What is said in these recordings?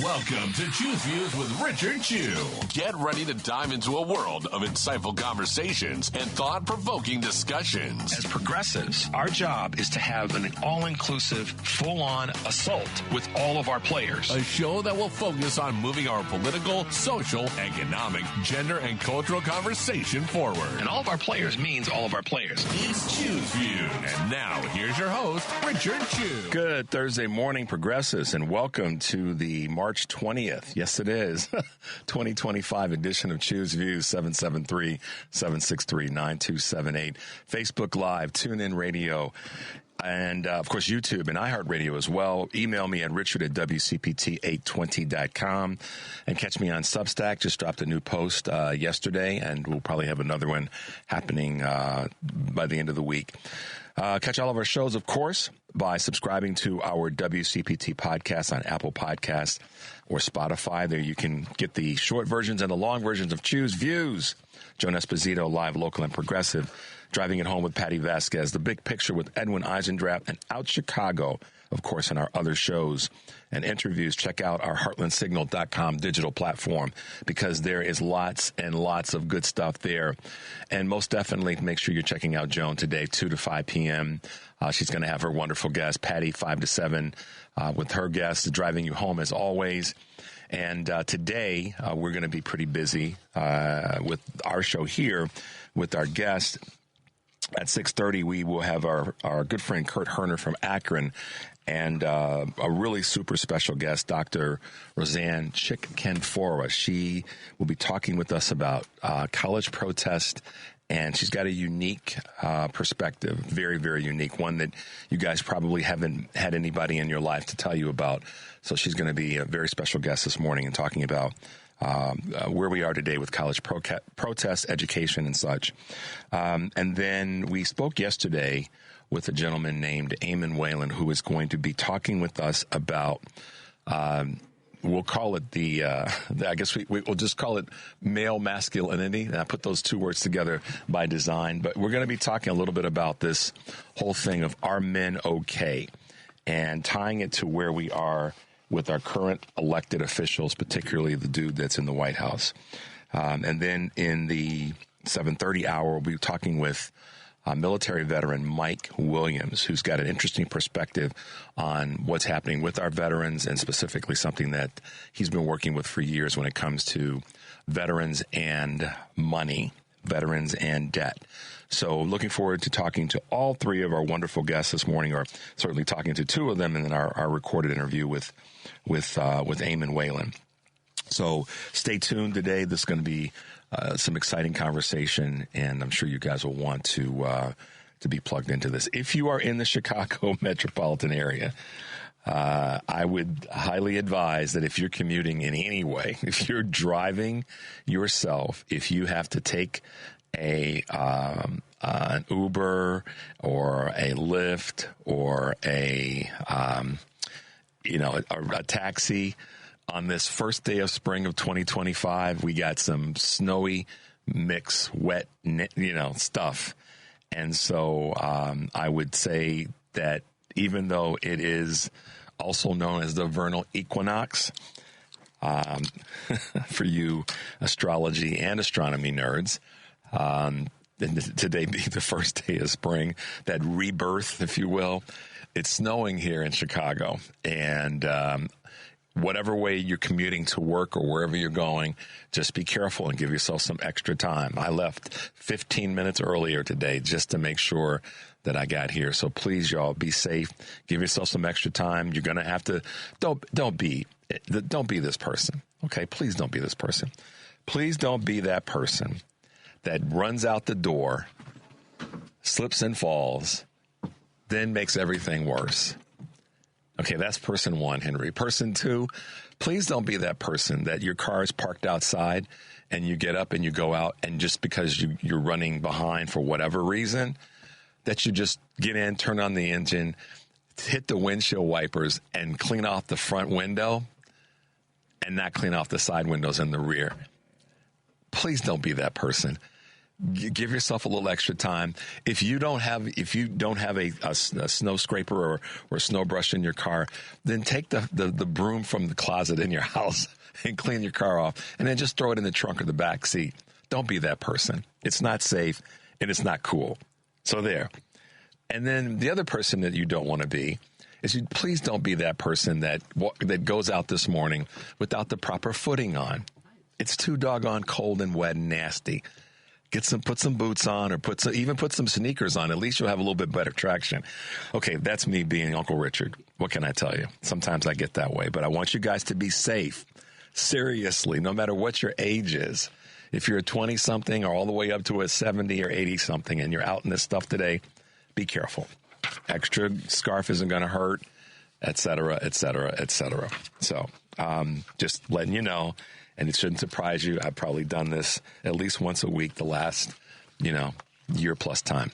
Welcome to Choose Views with Richard Chew. Get ready to dive into a world of insightful conversations and thought-provoking discussions. As progressives, our job is to have an all-inclusive, full-on assault with all of our players. A show that will focus on moving our political, social, economic, gender, and cultural conversation forward. And all of our players means all of our players. It's Choose Views. And now, here's your host, Richard Chew. Good Thursday morning, progressives, and welcome to the March 20th. Yes, it is. 2025 edition of Choose Views, 773-763-9278. Facebook Live, TuneIn Radio, and, of course, YouTube and iHeartRadio as well. Email me at richard@wcpt820.com and catch me on Substack. Just dropped a new post yesterday, and we'll probably have another one happening by the end of the week. Catch all of our shows, of course, by subscribing to our WCPT podcast on Apple Podcasts or Spotify. There you can get the short versions and the long versions of Choose Views. Joan Esposito, live, local, and progressive. Driving It Home with Patty Vasquez. The Big Picture with Edwin Eisendrath. And Out Chicago, of course, in our other shows and interviews. Check out our heartlandsignal.com digital platform because there is lots and lots of good stuff there. And most definitely make sure you're checking out Joan today, 2 to 5 p.m. She's going to have her wonderful guest, Patty, 5 to 7, with her guests, Driving You Home as always. And today we're going to be pretty busy with our show here with our guest. At 6:30, we will have our good friend Kurt Herner from Akron and a really super special guest, Dr. Roseanne Chick-Ken-Fora. She will be talking with us about college protest, and she's got a unique perspective, very, very unique, one that you guys probably haven't had anybody in your life to tell you about. So she's going to be a very special guest this morning and talking about where we are today with college protests, education, and such. And then we spoke yesterday with a gentleman named Eamon Whalen, who is going to be talking with us about, we'll call it I guess we'll just call it male masculinity. And I put those two words together by design. But we're going to be talking a little bit about this whole thing of are men okay? And tying it to where we are with our current elected officials, particularly the dude that's in the White House. And then in the 7:30 hour, we'll be talking with military veteran Mike Williams, who's got an interesting perspective on what's happening with our veterans and specifically something that he's been working with for years when it comes to veterans and money, veterans and debt. So looking forward to talking to all three of our wonderful guests this morning, or certainly talking to two of them, and then our recorded interview with Eamon Whalen. So stay tuned today. This is going to be some exciting conversation, and I'm sure you guys will want to be plugged into this. If you are in the Chicago metropolitan area, I would highly advise that if you're commuting in any way, if you're driving yourself, if you have to take an Uber or a Lyft or a taxi on this first day of spring of 2025, we got some snowy mix, wet, stuff. And so I would say that even though it is also known as the vernal equinox, for you astrology and astronomy nerds, today being the first day of spring, that rebirth, if you will. It's snowing here in Chicago, and whatever way you're commuting to work or wherever you're going, just be careful and give yourself some extra time. I left 15 minutes earlier today just to make sure that I got here. So please, y'all, be safe. Give yourself some extra time. You're going to have to, don't be this person. Okay. Please don't be this person. Please don't be that person that runs out the door, slips and falls, then makes everything worse. Okay, that's person one, Henry. Person two, please don't be that person that your car is parked outside and you get up and you go out, and just because you're running behind for whatever reason, that you just get in, turn on the engine, hit the windshield wipers and clean off the front window and not clean off the side windows in the rear. Please don't be that person. Give yourself a little extra time. If you don't have a snow scraper or snow brush in your car, then take the broom from the closet in your house and clean your car off, and then just throw it in the trunk or the back seat. Don't be that person. It's not safe and it's not cool. So there. And then the other person that you don't want to be is please don't be that person that goes out this morning without the proper footing on. It's too doggone cold and wet and nasty. Put some boots on, or put some sneakers on. At least you'll have a little bit better traction. Okay, that's me being Uncle Richard. What can I tell you? Sometimes I get that way, but I want you guys to be safe. Seriously, no matter what your age is. If you're a 20-something or all the way up to a 70 or 80-something and you're out in this stuff today, be careful. Extra scarf isn't going to hurt, et cetera, et cetera, et cetera. So just letting you know. And it shouldn't surprise you. I've probably done this at least once a week the last, year plus time.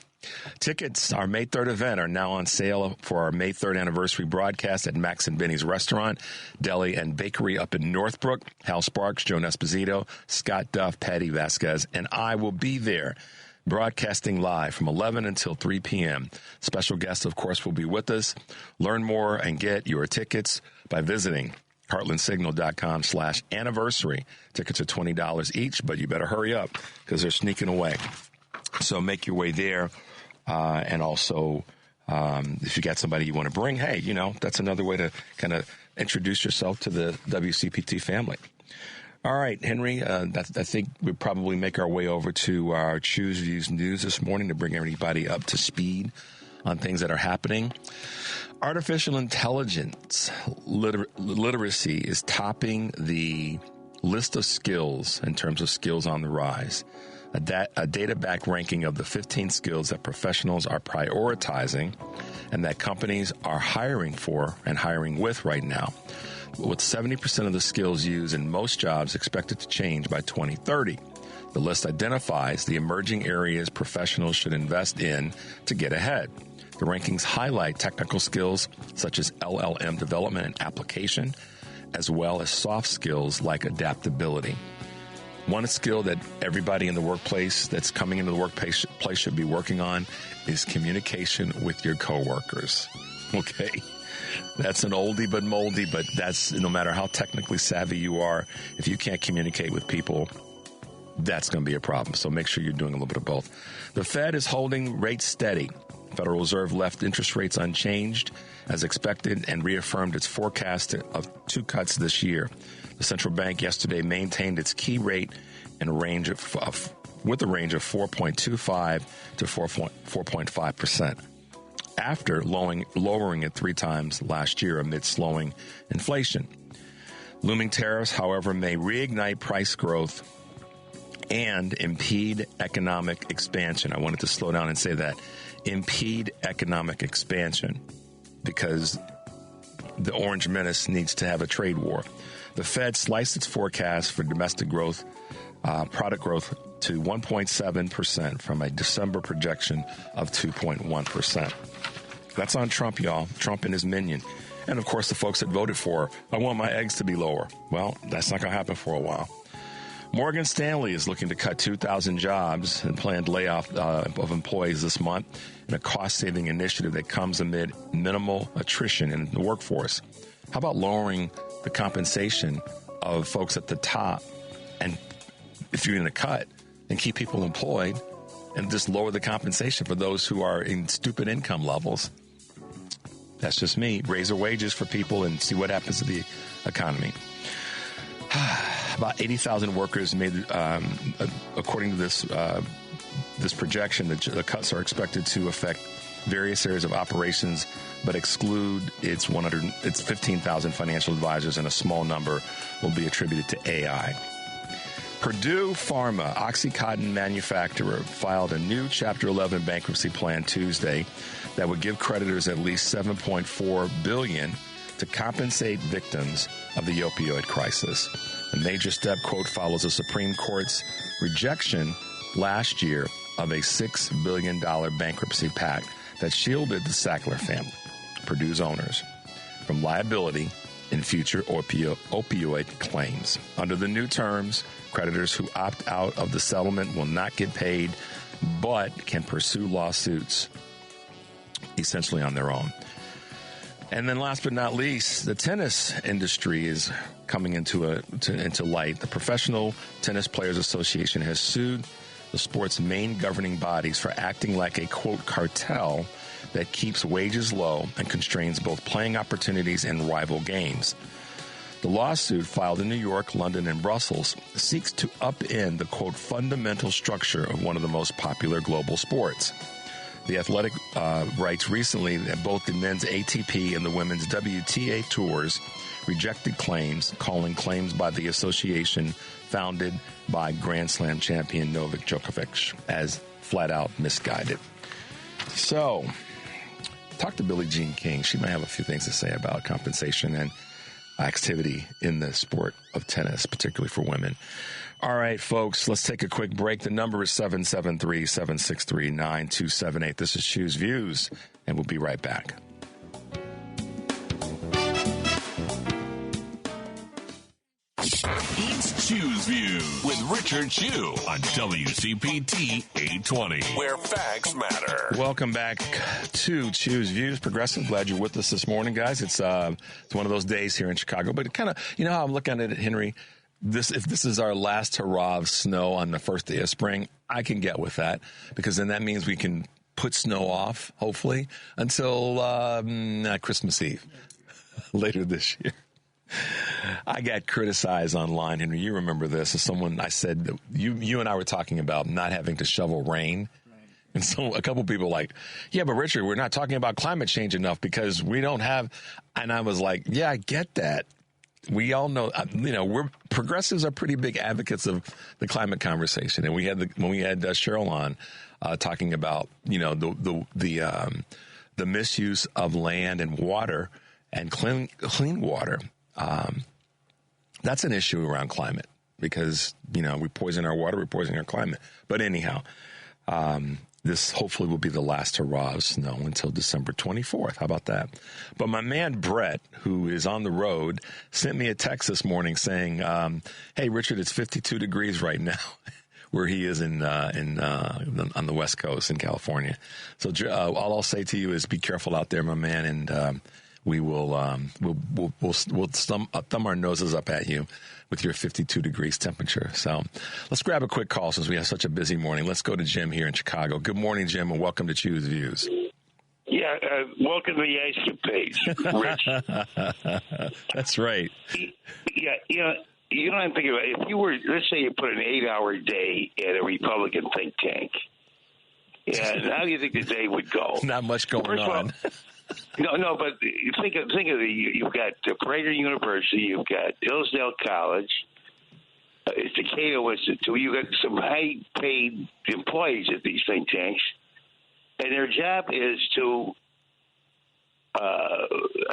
Tickets, our May 3rd event, are now on sale for our May 3rd anniversary broadcast at Max and Benny's Restaurant, Deli, and Bakery up in Northbrook. Hal Sparks, Joan Esposito, Scott Duff, Patty Vasquez, and I will be there broadcasting live from 11 until 3 p.m. Special guests, of course, will be with us. Learn more and get your tickets by visiting heartlandsignal.com/anniversary. Tickets are $20 each, but you better hurry up because they're sneaking away. So make your way there. And also, if you got somebody you want to bring, hey, that's another way to kind of introduce yourself to the WCPT family. All right, Henry, I think we'll probably make our way over to our Choose Views News this morning to bring everybody up to speed on things that are happening. Artificial intelligence literacy is topping the list of skills in terms of skills on the rise. A data-backed ranking of the 15 skills that professionals are prioritizing and that companies are hiring for and hiring with right now, with 70% of the skills used in most jobs expected to change by 2030. The list identifies the emerging areas professionals should invest in to get ahead. The rankings highlight technical skills such as LLM development and application, as well as soft skills like adaptability. One skill that everybody in the workplace that's coming into the workplace should be working on is communication with your coworkers. Okay? That's an oldie but moldy, but that's no matter how technically savvy you are, if you can't communicate with people, that's going to be a problem. So make sure you're doing a little bit of both. The Fed is holding rates steady. Federal Reserve left interest rates unchanged as expected and reaffirmed its forecast of 2 cuts this year. The central bank yesterday maintained its key rate in a range with a range of 4.25 to 4.5%. After lowering it 3 times last year amid slowing inflation. Looming tariffs, however, may reignite price growth and impede economic expansion. I wanted to slow down and say that. Impede economic expansion because the Orange Menace needs to have a trade war. The Fed sliced its forecast for domestic growth, product growth, to 1.7% from a December projection of 2.1%. That's on Trump, y'all. Trump and his minion. And, of course, the folks that voted for, I want my eggs to be lower. Well, that's not going to happen for a while. Morgan Stanley is looking to cut 2,000 jobs and planned layoff of employees this month in a cost-saving initiative that comes amid minimal attrition in the workforce. How about lowering the compensation of folks at the top, and if you're going to cut, and keep people employed and just lower the compensation for those who are in stupid income levels? That's just me. Raise their wages for people and see what happens to the economy. About 80,000 workers made, according to this projection, the cuts are expected to affect various areas of operations, but exclude its 15,000 financial advisors, and a small number will be attributed to AI. Purdue Pharma, OxyContin manufacturer, filed a new Chapter 11 bankruptcy plan Tuesday that would give creditors at least $7.4 billion to compensate victims of the opioid crisis. The major step, quote, follows the Supreme Court's rejection last year of a $6 billion bankruptcy pact that shielded the Sackler family, Purdue's owners, from liability in future opioid claims. Under the new terms, creditors who opt out of the settlement will not get paid, but can pursue lawsuits essentially on their own. And then last but not least, the tennis industry is coming into light. The Professional Tennis Players Association has sued the sport's main governing bodies for acting like a, quote, cartel that keeps wages low and constrains both playing opportunities and rival games. The lawsuit, filed in New York, London, and Brussels, seeks to upend the, quote, fundamental structure of one of the most popular global sports. The Athletic writes recently that both the men's ATP and the women's WTA tours rejected claims, calling claims by the association founded by Grand Slam champion Novak Djokovic as flat-out misguided. So, talk to Billie Jean King. She might have a few things to say about compensation and activity in the sport of tennis, particularly for women. All right, folks, let's take a quick break. The number is 773-763-9278. This is Choose Views, and we'll be right back. It's Choose Views with Richard Chew on WCPT 820, where facts matter. Welcome back to Choose Views. Progressive, glad you're with us this morning, guys. It's one of those days here in Chicago, but it kind of, you know how I'm looking at it, Henry? If this is our last hurrah of snow on the first day of spring, I can get with that, because then that means we can put snow off, hopefully, until Christmas Eve later this year. I got criticized online, Henry. You remember this. As someone, I said, you and I were talking about not having to shovel rain. Right. And so a couple people were like, yeah, but Richard, we're not talking about climate change enough because we don't have. And I was like, yeah, I get that. We all know, progressives are pretty big advocates of the climate conversation. And when we had Cheryl on talking about, the misuse of land and water and clean water. That's an issue around climate because, we poison our water, we poison our climate. But anyhow, this hopefully will be the last hurrah of snow until December 24th. How about that? But my man Brett, who is on the road, sent me a text this morning saying, hey, Richard, it's 52 degrees right now where he is on the West Coast in California. So all I'll say to you is be careful out there, my man, and we will thumb our noses up at you with your 52 degrees temperature. So let's grab a quick call since we have such a busy morning. Let's go to Jim here in Chicago. Good morning, Jim, and welcome to Choose Views. Yeah, welcome to the escapades, Rich. That's right. Yeah, you know what I'm thinking about? If you were, let's say you put an 8-hour day at a Republican think tank, and how do you think the day would go? Not much going on. No, but think of you've got Prager University, you've got Hillsdale College, Decatur Institute. You've got some high-paid employees at these think tanks, and their job is to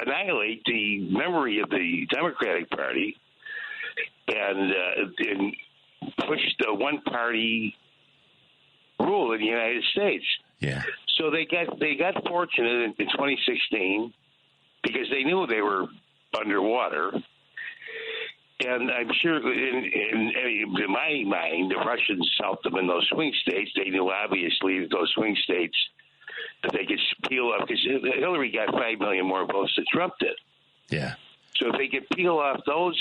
annihilate the memory of the Democratic Party and push the one-party rule in the United States. Yeah. So they got fortunate in 2016 because they knew they were underwater, and I'm sure in my mind the Russians helped them in those swing states. They knew obviously that those swing states that they could peel off because Hillary got 5 million more votes than Trump did. Yeah. So if they could peel off those,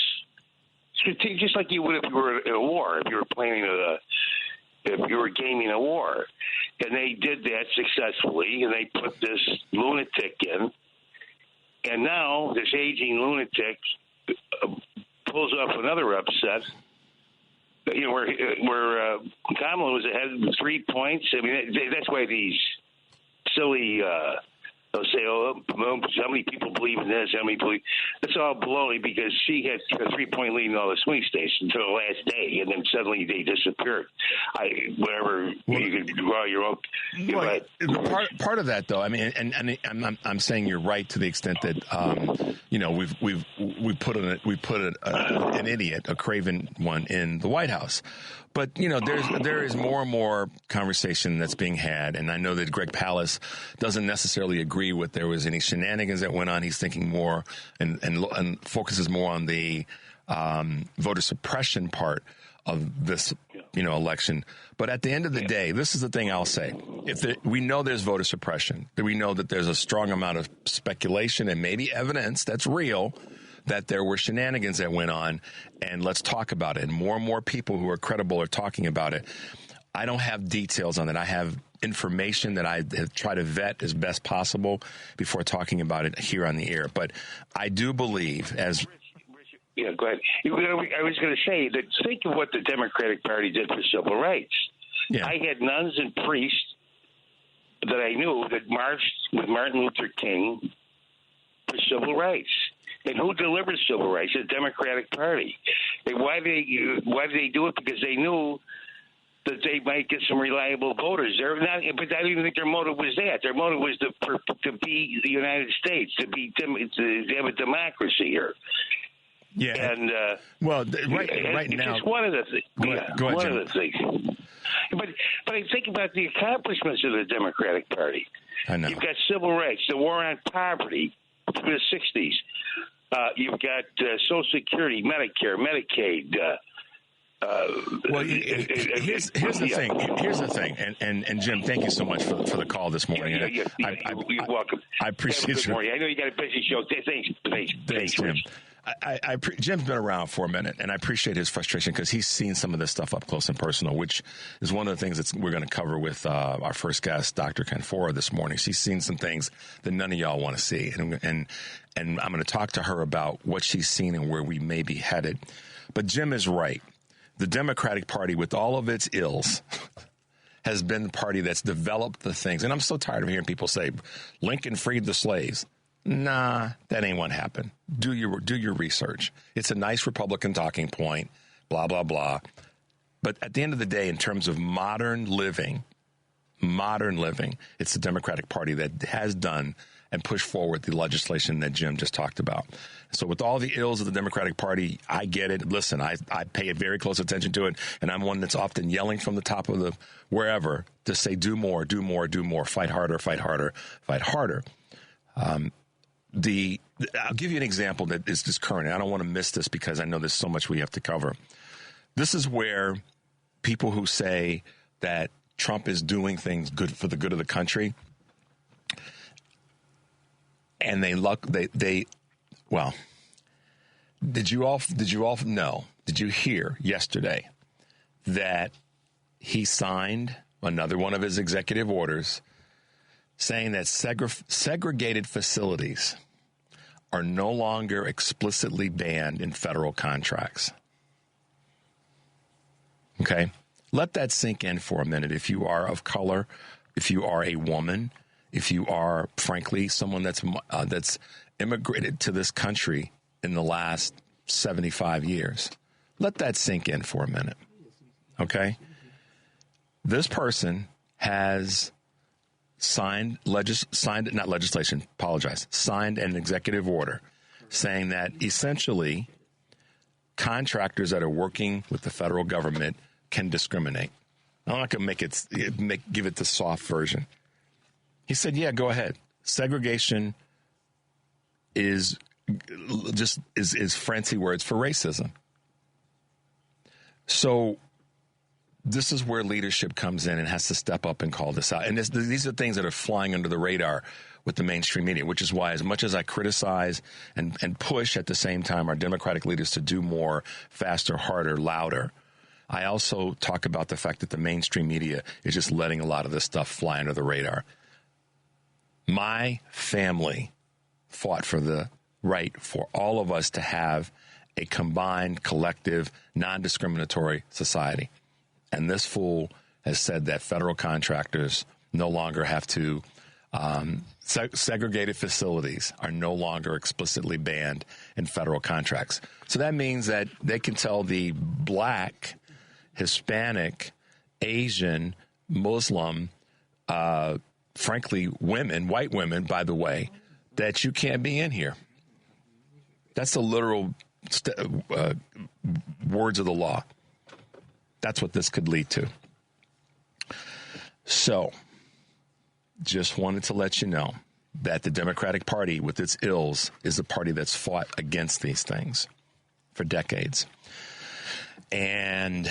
just like you would if you were in a war, if you were planning if you were gaming a war. And they did that successfully, and they put this lunatic in. And now this aging lunatic pulls off another upset, where Kamala was ahead of 3 points. I mean, that's why these silly they'll say, oh, how many people believe in this? How many believe? It's all baloney because she had a 3-point lead in all the swing states until the last day, and then suddenly they disappeared. You can draw your own. Part of that, though, I mean, and I'm saying you're right to the extent that we put an idiot, a craven one, in the White House. But, there is more and more conversation that's being had, and I know that Greg Palast doesn't necessarily agree with there was any shenanigans that went on. He's thinking more and focuses more on the voter suppression part of this, election. But at the end of the day, this is the thing I'll say. We know there's voter suppression, that we know that there's a strong amount of speculation and maybe evidence that's real that there were shenanigans that went on, and let's talk about it. And more people who are credible are talking about it. I don't have details on it. I have information that I have tried to vet as best possible before talking about it here on the air. But I do believe, as... Yeah, go ahead. I was going to say that think of what the Democratic Party did for civil rights. Yeah. I had nuns and priests that I knew that marched with Martin Luther King for civil rights. And who delivered civil rights? The Democratic Party. And why did they do it? Because they knew that they might get some reliable voters. But I don't even think their motive was that. Their motive was to be the United States, to have a democracy here. Yeah. And right now, it's one of the things. Go ahead, one Jim. of the things. But I think about the accomplishments of the Democratic Party. I know. You've got civil rights, the war on poverty through the 60s. You've got Social Security, Medicare, Medicaid. Here's the thing. Here's the thing. And Jim, thank you so much for the call this morning. You're welcome. I appreciate you. I know you got a busy show. Thanks, Jim. Jim's been around for a minute, and I appreciate his frustration because he's seen some of this stuff up close and personal, which is one of the things that we're going to cover with our first guest, Dr. Kanfoura, this morning. She's seen some things that none of y'all want to see, and I'm going to talk to her about what she's seen and where we may be headed. But Jim is right. The Democratic Party, with all of its ills, has been the party that's developed the things. And I'm so tired of hearing people say, Lincoln freed the slaves. Nah, that ain't what happened. Do your research. It's a nice Republican talking point, blah, blah, blah. But at the end of the day, in terms of modern living, it's the Democratic Party that has done and pushed forward the legislation that Jim just talked about. So with all the ills of the Democratic Party, I get it. Listen, I pay very close attention to it, and I'm one that's often yelling from the top of the wherever to say, do more, do more, do more, fight harder, fight harder, fight harder. I'll give you an example that is just current. I don't want to miss this because I know there's so much we have to cover. This is where people who say that Trump is doing things good for the good of the country, and did you all know? Did you hear yesterday that he signed another one of his executive orders saying that segregated facilities are no longer explicitly banned in federal contracts? Okay? Let that sink in for a minute. If you are of color, if you are a woman, if you are, frankly, someone that's immigrated to this country in the last 75 years, let that sink in for a minute. Okay? This person has signed an executive order saying that essentially contractors that are working with the federal government can discriminate. I'm not going to give it the soft version. He said, yeah, go ahead. Segregation is fancy words for racism. So this is where leadership comes in and has to step up and call this out. And these are things that are flying under the radar with the mainstream media, which is why as much as I criticize and push at the same time our Democratic leaders to do more, faster, harder, louder, I also talk about the fact that the mainstream media is just letting a lot of this stuff fly under the radar. My family fought for the right for all of us to have a combined, collective, non-discriminatory society. And this fool has said that federal contractors no longer have to, segregated facilities are no longer explicitly banned in federal contracts. So that means that they can tell the Black, Hispanic, Asian, Muslim, frankly, women, white women, by the way, that you can't be in here. That's the literal words of the law. That's what this could lead to. So, just wanted to let you know that the Democratic Party, with its ills, is a party that's fought against these things for decades. And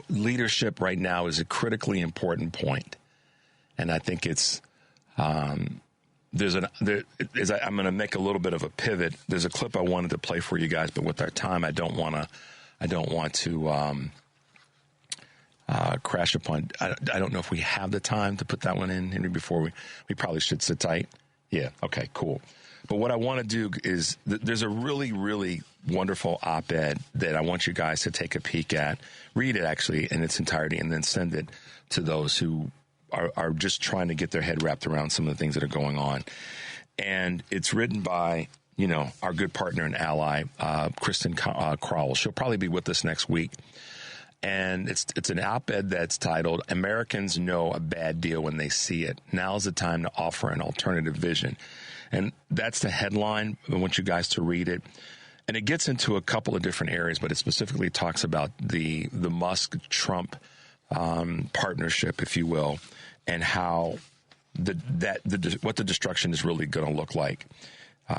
leadership right now is a critically important point. And I think it's, I'm going to make a little bit of a pivot. There's a clip I wanted to play for you guys, but with our time, I don't want to crash upon. I don't know if we have the time to put that one in, Henry, before we probably should sit tight. Yeah. Okay, cool. But what I want to do is there's a really, really wonderful op-ed that I want you guys to take a peek at, read it actually in its entirety, and then send it to those who are just trying to get their head wrapped around some of the things that are going on. And it's written by, our good partner and ally, Kristen Crowell. She'll probably be with us next week. And it's an op-ed that's titled, "Americans Know a Bad Deal When They See It. Now's the time to offer an alternative vision." And that's the headline. I want you guys to read it. And it gets into a couple of different areas, but it specifically talks about the Musk-Trump partnership, if you will, and how what the destruction is really going to look like.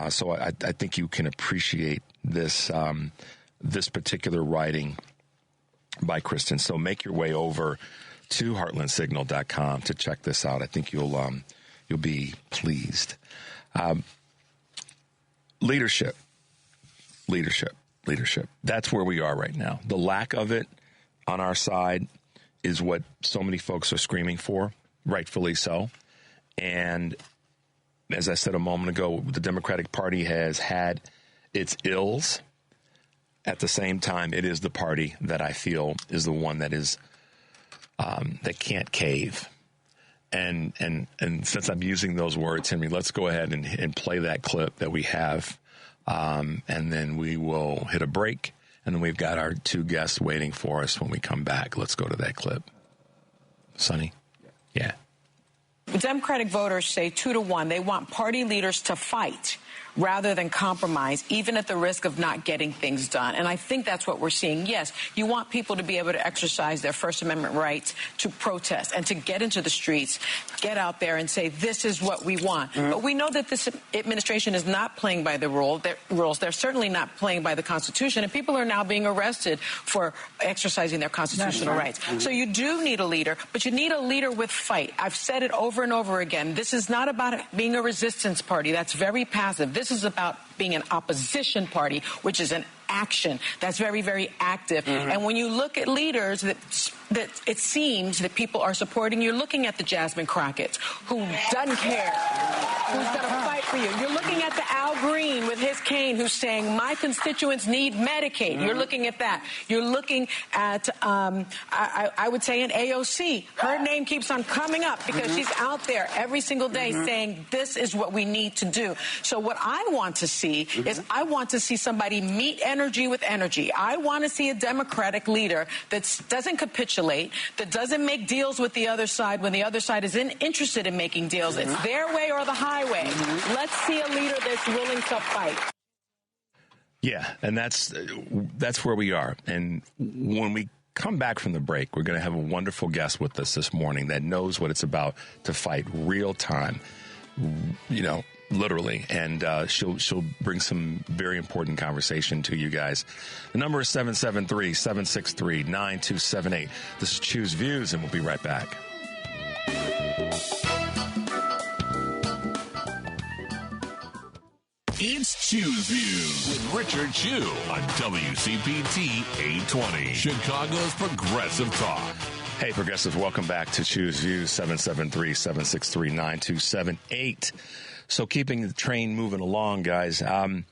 So I think you can appreciate this particular writing by Kristen. So make your way over to heartlandsignal.com to check this out. I think you'll be pleased. Leadership. That's where we are right now. The lack of it on our side is what so many folks are screaming for, rightfully so. And as I said a moment ago, the Democratic Party has had its ills. At the same time, it is the party that I feel is the one that is that can't cave. And since I'm using those words, Henry, let's go ahead and play that clip that we have, and then we will hit a break, and then we've got our two guests waiting for us when we come back. Let's go to that clip. Sonny? Yeah. Democratic voters say 2-1. They want party leaders to fight rather than compromise, even at the risk of not getting things done. And I think that's what we're seeing. Yes, you want people to be able to exercise their First Amendment rights to protest and to get into the streets, get out there and say, this is what we want. Mm-hmm. But we know that this administration is not playing by the rules. They're certainly not playing by the Constitution. And people are now being arrested for exercising their constitutional rights. Mm-hmm. So you do need a leader, but you need a leader with fight. I've said it over and over again. This is not about being a resistance party. That's very passive. This is about being an opposition party, which is an action that's very, very active. Mm-hmm. And when you look at leaders that it seems that people are supporting, you're looking at the Jasmine Crockett, who doesn't care, who's going to fight for you. You're looking at the Al Green with his cane, who's saying, my constituents need Medicaid. Mm-hmm. You're looking at that. You're looking at, I would say, an AOC. Her name keeps on coming up because she's out there every single day saying, this is what we need to do. So what I want to see is I want to see somebody meet energy with energy. I want to see a Democratic leader that doesn't capitulate, that doesn't make deals with the other side when the other side isn't interested in making deals. It's their way or the highway. Let's see a leader that's willing to fight. Yeah, and that's where we are. And when we come back from the break, we're going to have a wonderful guest with us this morning that knows what it's about to fight real time, literally, and she'll bring some very important conversation to you guys. The number is 773-763-9278. This is Choose Views, and we'll be right back. It's Choose Views with Richard Chu on WCPT 820, Chicago's Progressive Talk. Hey, Progressive, welcome back to Choose Views, 773-763-9278. So keeping the train moving along, guys. Some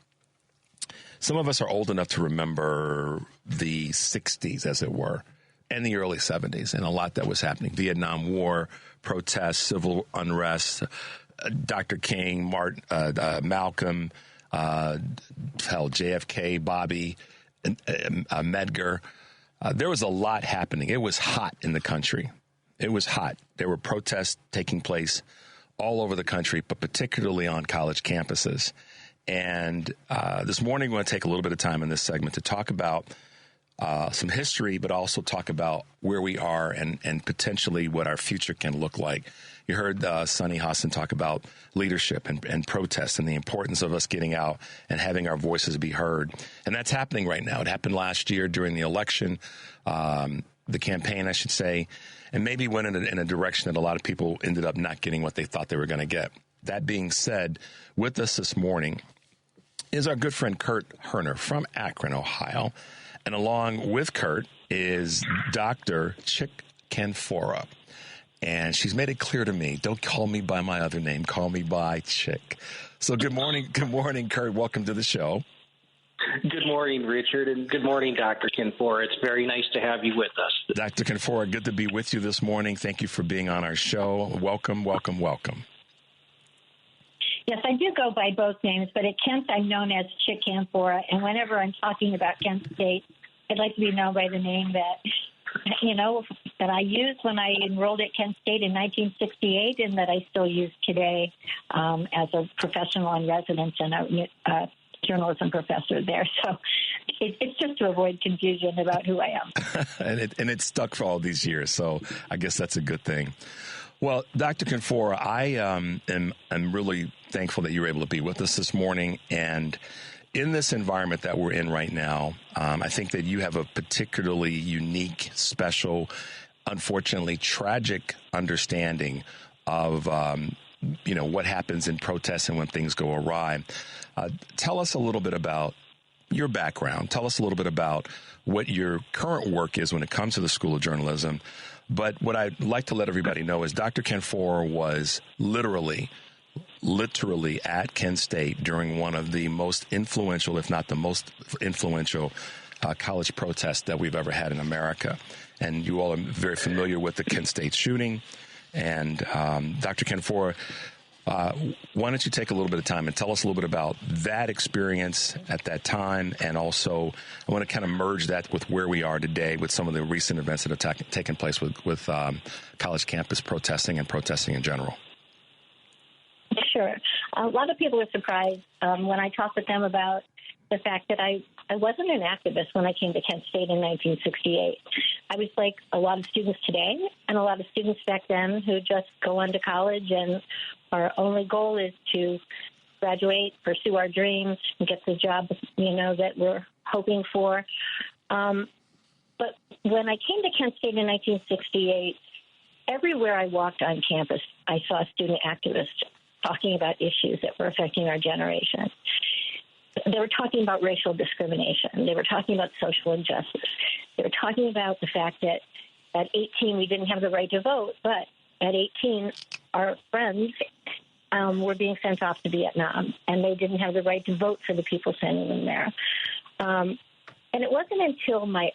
of us are old enough to remember the 60s, as it were, and the early 70s, and a lot that was happening. Vietnam War, protests, civil unrest, Dr. King, Malcolm, JFK, Bobby, Medgar. There was a lot happening. It was hot in the country. It was hot. There were protests taking place all over the country, but particularly on college campuses. And this morning, we're going to take a little bit of time in this segment to talk about some history, but also talk about where we are and potentially what our future can look like. You heard Sunny Hostin talk about leadership and protest and the importance of us getting out and having our voices be heard. And that's happening right now. It happened last year during the election, the campaign, I should say, and maybe went in a direction that a lot of people ended up not getting what they thought they were going to get. That being said, with us this morning is our good friend Kurt Herner from Akron, Ohio. And along with Kurt is Dr. Chick Kanfoura. And she's made it clear to me, don't call me by my other name, call me by Chick. So good morning, Kurt. Welcome to the show. Good morning, Richard, and good morning, Dr. Kanfoura. It's very nice to have you with us. Dr. Kanfoura, good to be with you this morning. Thank you for being on our show. Welcome, welcome, welcome. Yes, I do go by both names, but at Kent, I'm known as Chick Kanfoura, and whenever I'm talking about Kent State, I'd like to be known by the name that I used when I enrolled at Kent State in 1968 and that I still use today as a professional in residence and a journalism professor there. So it's just to avoid confusion about who I am. and it's stuck for all these years, so I guess that's a good thing. Well, Dr. Kanfoura, I am really thankful that you were able to be with us this morning. And in this environment that we're in right now, I think that you have a particularly unique, special, unfortunately tragic understanding of what happens in protests and when things go awry. Tell us a little bit about your background. Tell us a little bit about what your current work is when it comes to the School of Journalism. But what I'd like to let everybody know is Dr. Kanfoura was literally at Kent State during one of the most influential, if not the most influential, college protests that we've ever had in America. And you all are very familiar with the Kent State shooting. And Dr. Kanfoura, why don't you take a little bit of time and tell us a little bit about that experience at that time, and also I want to kind of merge that with where we are today with some of the recent events that have taken place with college campus protesting and protesting in general. Sure. A lot of people were surprised when I talked with them about the fact that I wasn't an activist when I came to Kent State in 1968. I was like a lot of students today and a lot of students back then who just go on to college and our only goal is to graduate, pursue our dreams, and get the job, that we're hoping for. But when I came to Kent State in 1968, everywhere I walked on campus, I saw student activists talking about issues that were affecting our generation. They were talking about racial discrimination. They were talking about social injustice. They were talking about the fact that at 18 we didn't have the right to vote, but at 18 our friends were being sent off to Vietnam, and they didn't have the right to vote for the people sending them there. And it wasn't until my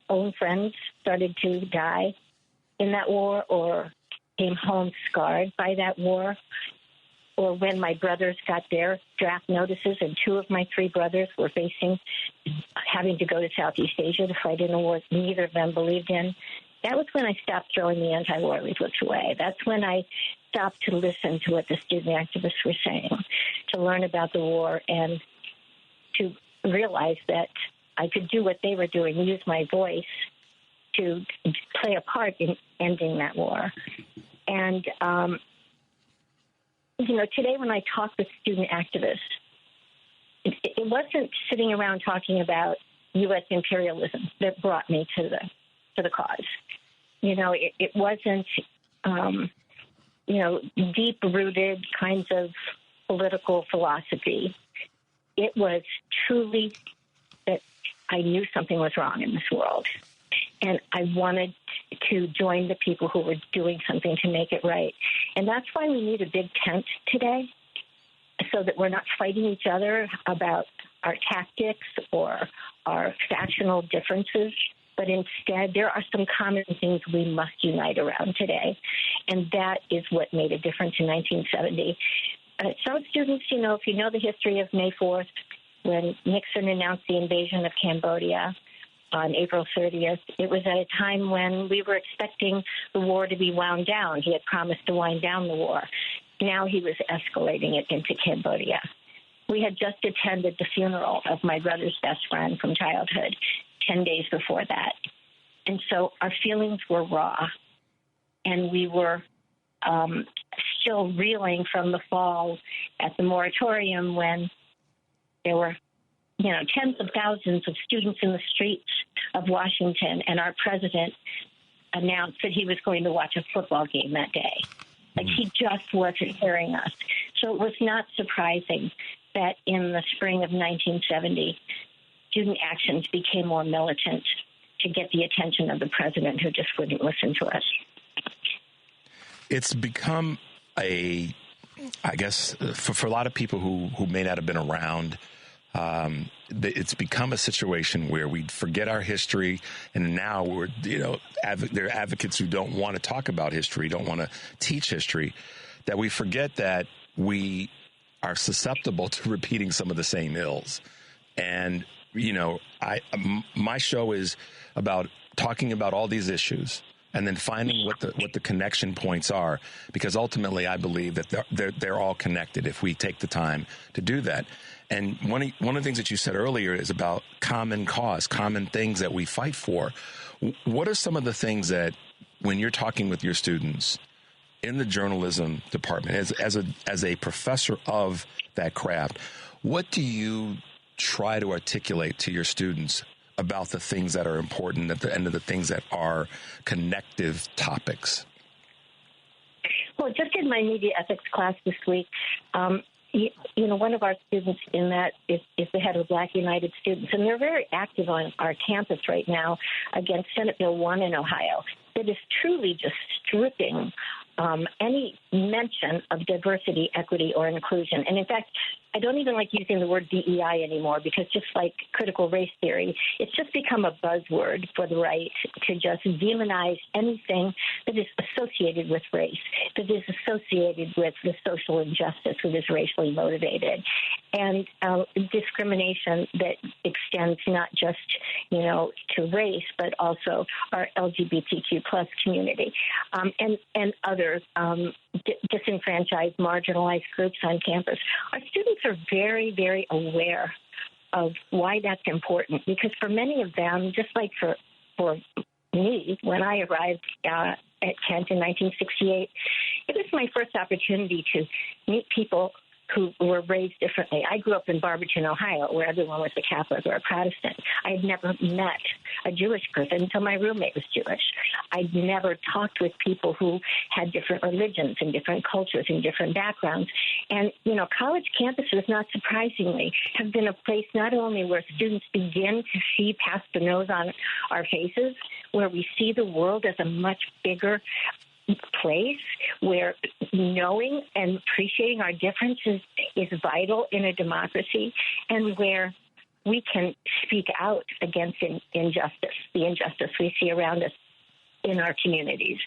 own friends started to die in that war or came home scarred by that war, or when my brothers got their draft notices and 2 of my 3 brothers were having to go to Southeast Asia to fight in a war neither of them believed in, that was when I stopped throwing the anti-war leaflets away. That's when I stopped to listen to what the student activists were saying, to learn about the war, and to realize that I could do what they were doing, use my voice to play a part in ending that war. And, today when I talk with student activists, it wasn't sitting around talking about U.S. imperialism that brought me to the cause. It wasn't, deep-rooted kinds of political philosophy. It was truly that I knew something was wrong in this world, and I wanted to join the people who were doing something to make it right. And that's why we need a big tent today, so that we're not fighting each other about our tactics or our factional differences, but instead there are some common things we must unite around today. And that is what made a difference in 1970. Some students, if you know the history of May 4th, when Nixon announced the invasion of Cambodia on April 30th, it was at a time when we were expecting the war to be wound down. He had promised to wind down the war. Now he was escalating it into Cambodia. We had just attended the funeral of my brother's best friend from childhood, 10 days before that. And so our feelings were raw, and we were still reeling from the fall at the moratorium when there were, tens of thousands of students in the streets of Washington, and our president announced that he was going to watch a football game that day. Like, he just wasn't hearing us. So it was not surprising that in the spring of 1970, student actions became more militant to get the attention of the president, who just wouldn't listen to us. It's become I guess, for a lot of people who may not have been around, it's become a situation where we forget our history, and now there are advocates who don't want to talk about history, don't want to teach history, that we forget that we are susceptible to repeating some of the same ills. And, my show is about talking about all these issues and then finding what the connection points are, because ultimately I believe that they're all connected if we take the time to do that. And one of the things that you said earlier is about common cause, common things that we fight for. What are some of the things that, when you're talking with your students in the journalism department, as a professor of that craft, what do you try to articulate to your students about the things that are important at the end of the things that are connective topics? Well, just in my media ethics class this week, one of our students in that is the head of Black United Students, and they're very active on our campus right now against Senate Bill 1 in Ohio that is truly just stripping any mention of diversity, equity, or inclusion. And in fact, I don't even like using the word DEI anymore, because just like critical race theory, it's just become a buzzword for the right to just demonize anything that is associated with race, that is associated with the social injustice that is racially motivated, and discrimination that extends not just, to race, but also our LGBTQ plus community and other disenfranchised, marginalized groups on campus. Our students are very, very aware of why that's important, because for many of them, just like for me, when I arrived at Kent in 1968, it was my first opportunity to meet people who were raised differently. I grew up in Barberton, Ohio, where everyone was a Catholic or a Protestant. I had never met a Jewish person until my roommate was Jewish. I'd never talked with people who had different religions and different cultures and different backgrounds. And, college campuses, not surprisingly, have been a place not only where students begin to see past the nose on our faces, where we see the world as a much bigger place, where knowing and appreciating our differences is vital in a democracy, and where we can speak out against injustice, the injustice we see around us in our communities.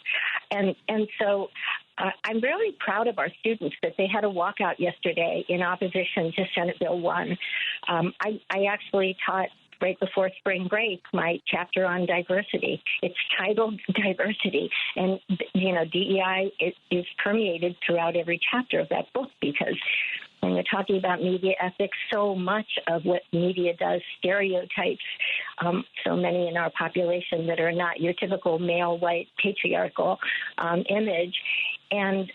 And so I'm really proud of our students that they had a walkout yesterday in opposition to Senate Bill 1. I actually taught right before spring break my chapter on diversity. It's titled Diversity, and DEI is permeated throughout every chapter of that book, because when we're talking about media ethics, so much of what media does stereotypes so many in our population that are not your typical male, white, patriarchal image. And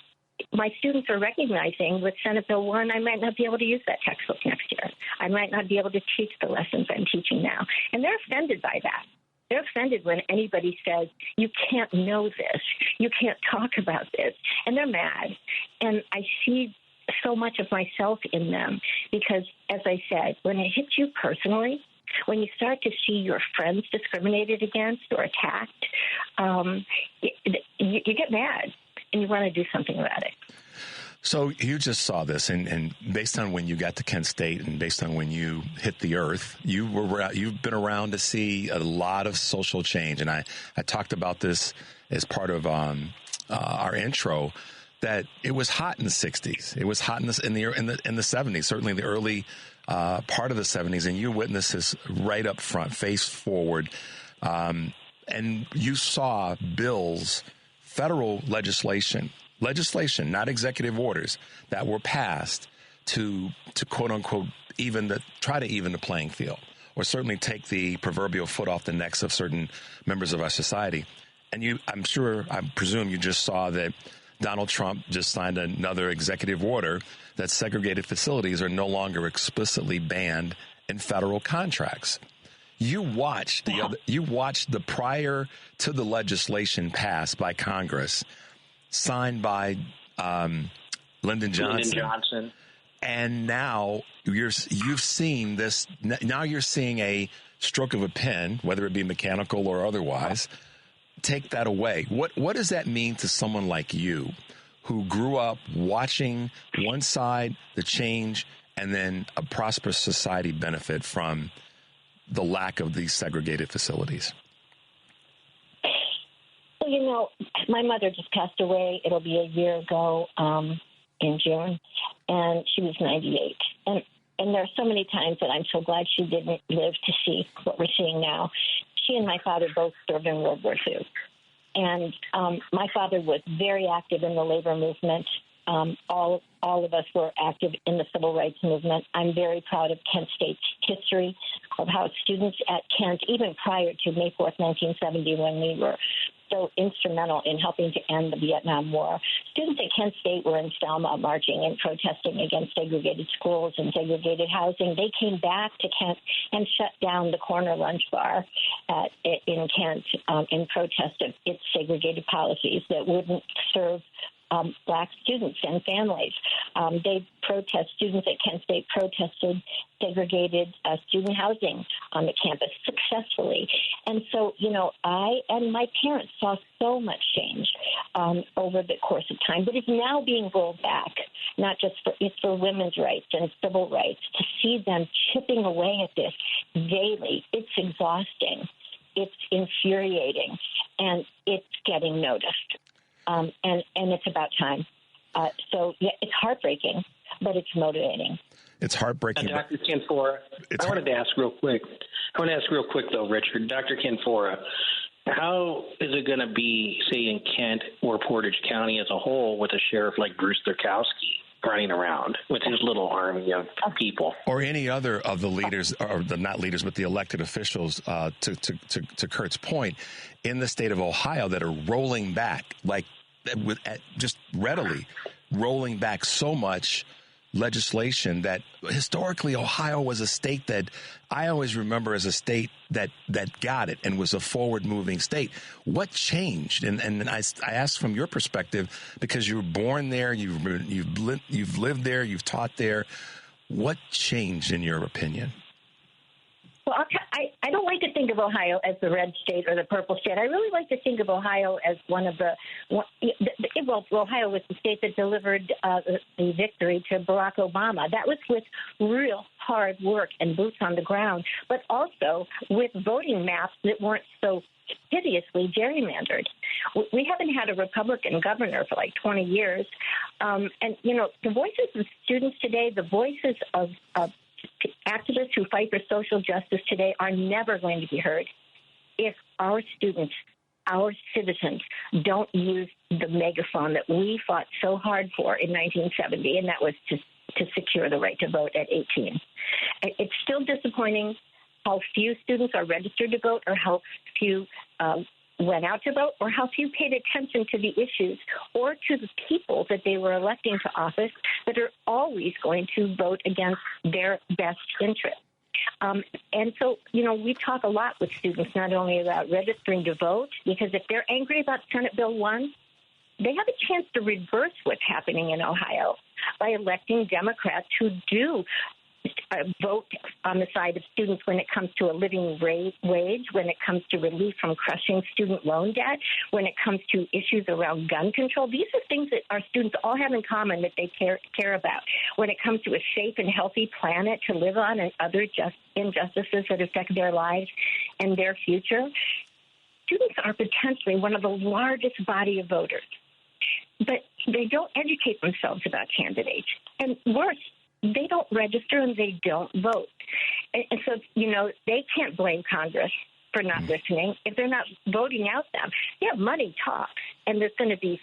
my students are recognizing with Senate Bill 1, I might not be able to use that textbook next year. I might not be able to teach the lessons I'm teaching now. And they're offended by that. They're offended when anybody says, you can't know this, you can't talk about this, and they're mad. And I see so much of myself in them, because, as I said, when it hits you personally, when you start to see your friends discriminated against or attacked, you get mad and you want to do something about it. So you just saw this, and based on when you got to Kent State and based on when you hit the earth, you've been around to see a lot of social change. And I talked about this as part of our intro, that it was hot in the 60s. It was hot in the 70s, certainly the early part of the 70s, and you witnessed this right up front, face forward. And you saw bills, federal legislation, not executive orders, that were passed to quote unquote try to even the playing field. or certainly take the proverbial foot off the necks of certain members of our society. And I presume you just saw that Donald Trump just signed another executive order that segregated facilities are no longer explicitly banned in federal contracts. You watched the prior to the legislation passed by Congress, signed by Lyndon Johnson. And now you've seen this. Now you're seeing a stroke of a pen, whether it be mechanical or otherwise, take that away. What does that mean to someone like you, who grew up watching one side, the change, and then a prosperous society benefit from the lack of these segregated facilities? Well, my mother just passed away. It'll be a year ago in June, and she was 98. And there are so many times that I'm so glad she didn't live to see what we're seeing now. She and my father both served in World War II. And my father was very active in the labor movement. All of us were active in the civil rights movement. I'm very proud of Kent State's history of how students at Kent, even prior to May 4th, 1970, when we were so instrumental in helping to end the Vietnam War, students at Kent State were in Selma marching and protesting against segregated schools and segregated housing. They came back to Kent and shut down the corner lunch bar in Kent in protest of its segregated policies that wouldn't serve Black students and families. Students at Kent State protested segregated student housing on the campus successfully. And so, I and my parents saw so much change over the course of time, but it's now being rolled back, not just for women's rights and civil rights. To see them chipping away at this daily, it's exhausting, it's infuriating, and it's getting noticed. And it's about time. So, it's heartbreaking, but it's motivating. It's heartbreaking. Dr. Kanfora, I wanted to ask real quick, though, Richard. Dr. Kanfora, how is it going to be, say, in Kent or Portage County as a whole with a sheriff like Bruce Thurkowski running around with his little army of people? Or any other of the leaders, or the not leaders, but the elected officials, to Kurt's point, in the state of Ohio that are rolling back, just readily rolling back so much legislation that historically Ohio was a state that I always remember as a state that got it and was a forward-moving state. What changed? And I ask from your perspective, because you were born there, you've lived there, you've taught there. What changed in your opinion? Well, I don't like to think of Ohio as the red state or the purple state. I really like to think of Ohio as Ohio was the state that delivered the victory to Barack Obama. That was with real hard work and boots on the ground, but also with voting maps that weren't so hideously gerrymandered. We haven't had a Republican governor for like 20 years. And, the voices of students today, the voices of activists who fight for social justice today are never going to be heard if our students, our citizens, don't use the megaphone that we fought so hard for in 1970, and that was to secure the right to vote at 18. It's still disappointing how few students are registered to vote, or how few went out to vote, or how few paid attention to the issues or to the people that they were electing to office that are always going to vote against their best interest. And so, we talk a lot with students not only about registering to vote, because if they're angry about Senate Bill 1, they have a chance to reverse what's happening in Ohio by electing Democrats who do vote on the side of students when it comes to a living wage, when it comes to relief from crushing student loan debt, when it comes to issues around gun control. These are things that our students all have in common that they care about. When it comes to a safe and healthy planet to live on and other injustices that affect their lives and their future, students are potentially one of the largest body of voters. But they don't educate themselves about candidates. And worse, they don't register and they don't vote. And so, they can't blame Congress for not listening if they're not voting out them. Yeah, money talks, and there's going to be,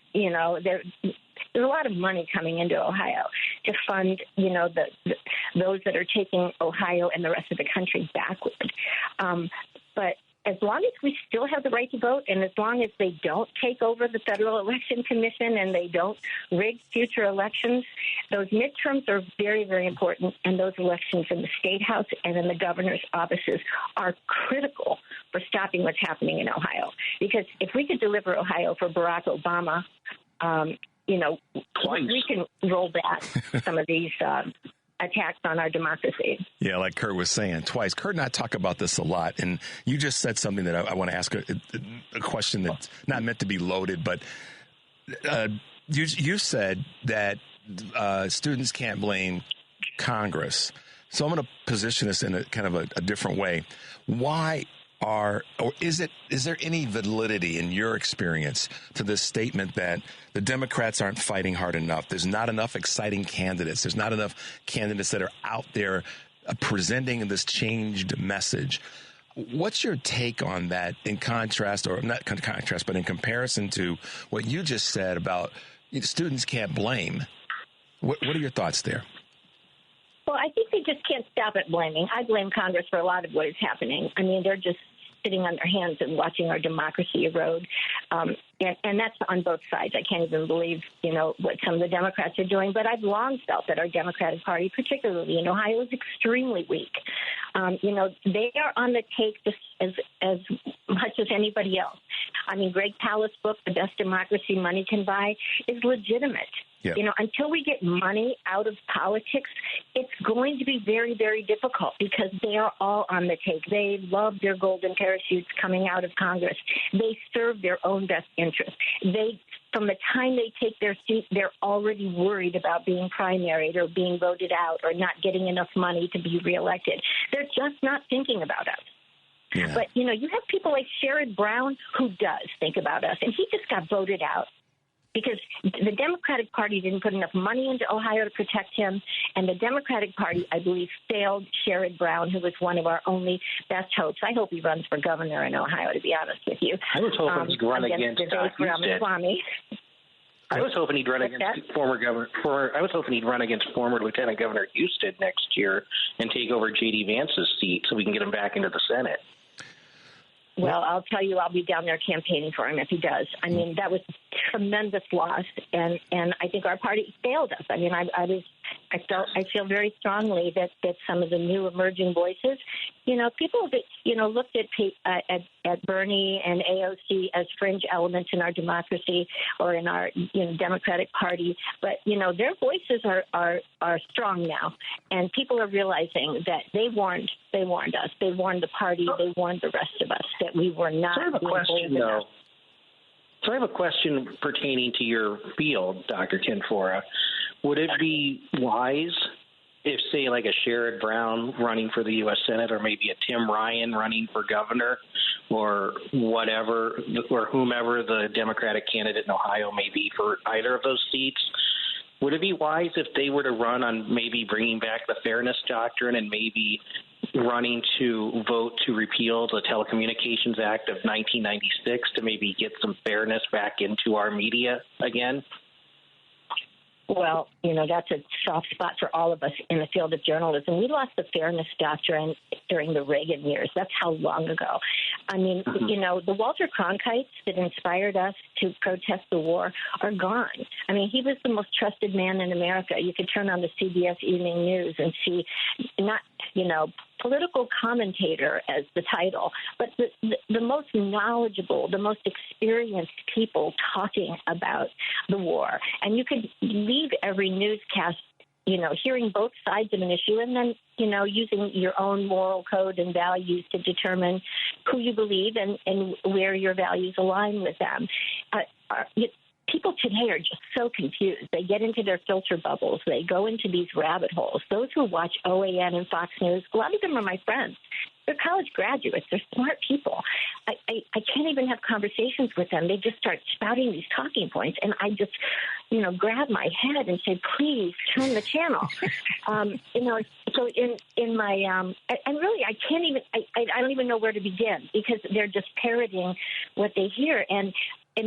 there's a lot of money coming into Ohio to fund, those that are taking Ohio and the rest of the country backward. But as long as we still have the right to vote, and as long as they don't take over the Federal Election Commission and they don't rig future elections, those midterms are very, very important, and those elections in the State House and in the governor's offices are critical for stopping what's happening in Ohio. Because if we could deliver Ohio for Barack Obama, we can roll back some of these attacks on our democracy. Yeah, like Kurt was saying twice. Kurt and I talk about this a lot, and you just said something that I want to ask a question that's not meant to be loaded, but you said that students can't blame Congress. So I'm going to position this in a kind of a different way. Is there any validity in your experience to this statement that the Democrats aren't fighting hard enough? There's not enough exciting candidates. There's not enough candidates that are out there presenting this changed message. What's your take on that in contrast, or not contrast, but in comparison to what you just said about students can't blame? What are your thoughts there? Well, I think they just can't stop at blaming. I blame Congress for a lot of what is happening. I mean, they're just sitting on their hands and watching our democracy erode. And that's on both sides. I can't even believe, what some of the Democrats are doing. But I've long felt that our Democratic Party, particularly in Ohio, is extremely weak. They are on the take just as much as anybody else. I mean, Greg Palast's book, The Best Democracy Money Can Buy, is legitimate. Yeah. Until we get money out of politics, it's going to be very, very difficult because they are all on the take. They love their golden parachutes coming out of Congress. They serve their own best interests. From the time they take their seat, they're already worried about being primaried or being voted out or not getting enough money to be reelected. They're just not thinking about us. Yeah. But, you have people like Sherrod Brown who does think about us, and he just got voted out because the Democratic Party didn't put enough money into Ohio to protect him, and the Democratic Party, I believe, failed Sherrod Brown, who was one of our only best hopes. I hope he runs for governor in Ohio, to be honest with you. I was hoping he'd run against Ramaswamy. I was hoping he'd run against former Lieutenant Governor Houston next year and take over J.D. Vance's seat so we can get him back into the Senate. Well, I'll tell you, I'll be down there campaigning for him if he does. I mean, that was a tremendous loss, and I think our party failed us. I mean, I feel very strongly that some of the new emerging voices, people that looked at Bernie and AOC as fringe elements in our democracy or in our Democratic Party, but their voices are strong now, and people are realizing that they warned us, they warned the party, they warned the rest of us that we were not. So I have a question pertaining to your field, Dr. Kenfora. Would it be wise if, say, like a Sherrod Brown running for the U.S. Senate, or maybe a Tim Ryan running for governor, or whatever, or whomever the Democratic candidate in Ohio may be for either of those seats, would it be wise if they were to run on maybe bringing back the Fairness Doctrine and maybe running to vote to repeal the Telecommunications Act of 1996 to maybe get some fairness back into our media again? Well, that's a soft spot for all of us in the field of journalism. We lost the Fairness Doctrine during the Reagan years. That's how long ago. I mean, the Walter Cronkites that inspired us to protest the war are gone. I mean, he was the most trusted man in America. You could turn on the CBS Evening News and see political commentator as the title, but the most knowledgeable, the most experienced people talking about the war. And you could leave every newscast, hearing both sides of an issue and then, using your own moral code and values to determine who you believe and where your values align with them. People today are just so confused. They get into their filter bubbles. They go into these rabbit holes. Those who watch OAN and Fox News, a lot of them are my friends. They're college graduates. They're smart people. I can't even have conversations with them. They just start spouting these talking points, and I just, grab my head and say, please turn the channel. So in my, and really, I can't even, I don't even know where to begin because they're just parroting what they hear. And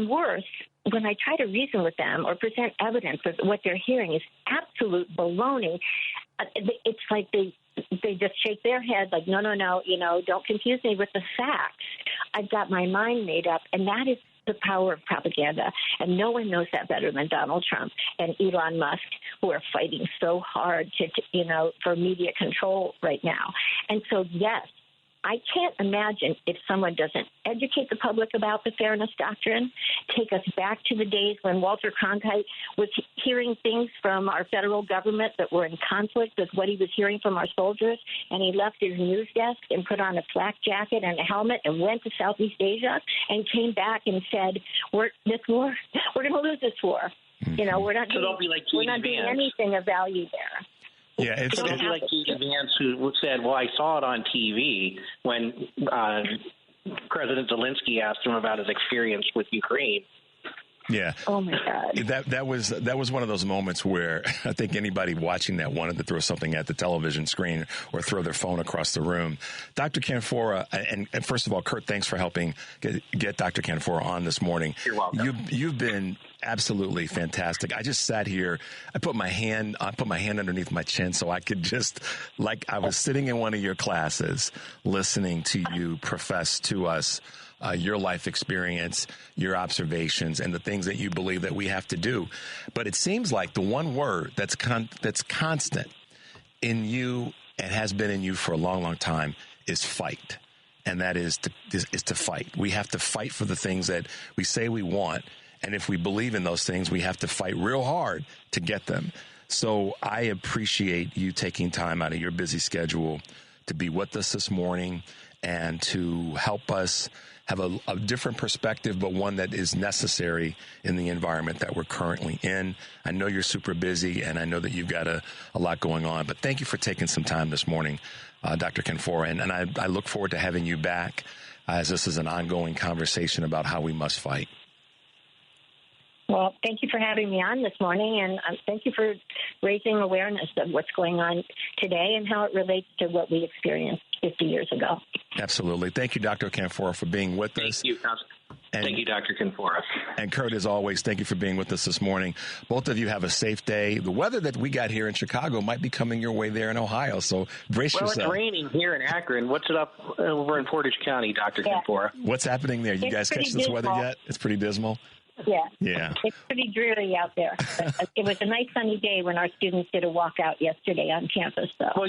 worse, when I try to reason with them or present evidence that what they're hearing is absolute baloney, it's like they just shake their head like, no, don't confuse me with the facts. I've got my mind made up, and that is the power of propaganda. And no one knows that better than Donald Trump and Elon Musk, who are fighting so hard for media control right now. And so, yes, I can't imagine if someone doesn't educate the public about the fairness doctrine, take us back to the days when Walter Cronkite was hearing things from our federal government that were in conflict with what he was hearing from our soldiers, and he left his news desk and put on a flak jacket and a helmet and went to Southeast Asia and came back and said, we're going to lose this war. We're not doing anything of value there. Yeah, it's like J.D. Vance, who said, well, I saw it on TV when President Zelensky asked him about his experience with Ukraine. Yeah. Oh my God. That was one of those moments where I think anybody watching that wanted to throw something at the television screen or throw their phone across the room. Dr. Kanfoura, and first of all, Kurt, thanks for helping get Dr. Kanfoura on this morning. You're welcome. You've been absolutely fantastic. I just sat here. I put my hand underneath my chin so I could just, like I was sitting in one of your classes, listening to you profess to us your life experience, your observations, and the things that you believe that we have to do. But it seems like the one word that's constant in you and has been in you for a long, long time is fight. And that is to fight. We have to fight for the things that we say we want. And if we believe in those things, we have to fight real hard to get them. So I appreciate you taking time out of your busy schedule to be with us this morning and to help us have a different perspective, but one that is necessary in the environment that we're currently in. I know you're super busy, and I know that you've got a lot going on, but thank you for taking some time this morning, Dr. Kanfoura, and I look forward to having you back as this is an ongoing conversation about how we must fight. Well, thank you for having me on this morning, and thank you for raising awareness of what's going on today and how it relates to what we experienced 50 years ago. Absolutely. Thank you, Dr. Kanfoura, for being with us. Thank you, Dr. Kanfoura. And Kurt, as always, thank you for being with us this morning. Both of you have a safe day. The weather that we got here in Chicago might be coming your way there in Ohio, so brace yourself. Well, it's raining here in Akron. What's it up over in Portage County, Dr. Kanfoura? What's happening there? You guys catch this weather yet? It's pretty dismal. Yeah. It's pretty dreary out there. It was a nice sunny day when our students did a walkout yesterday on campus. So well,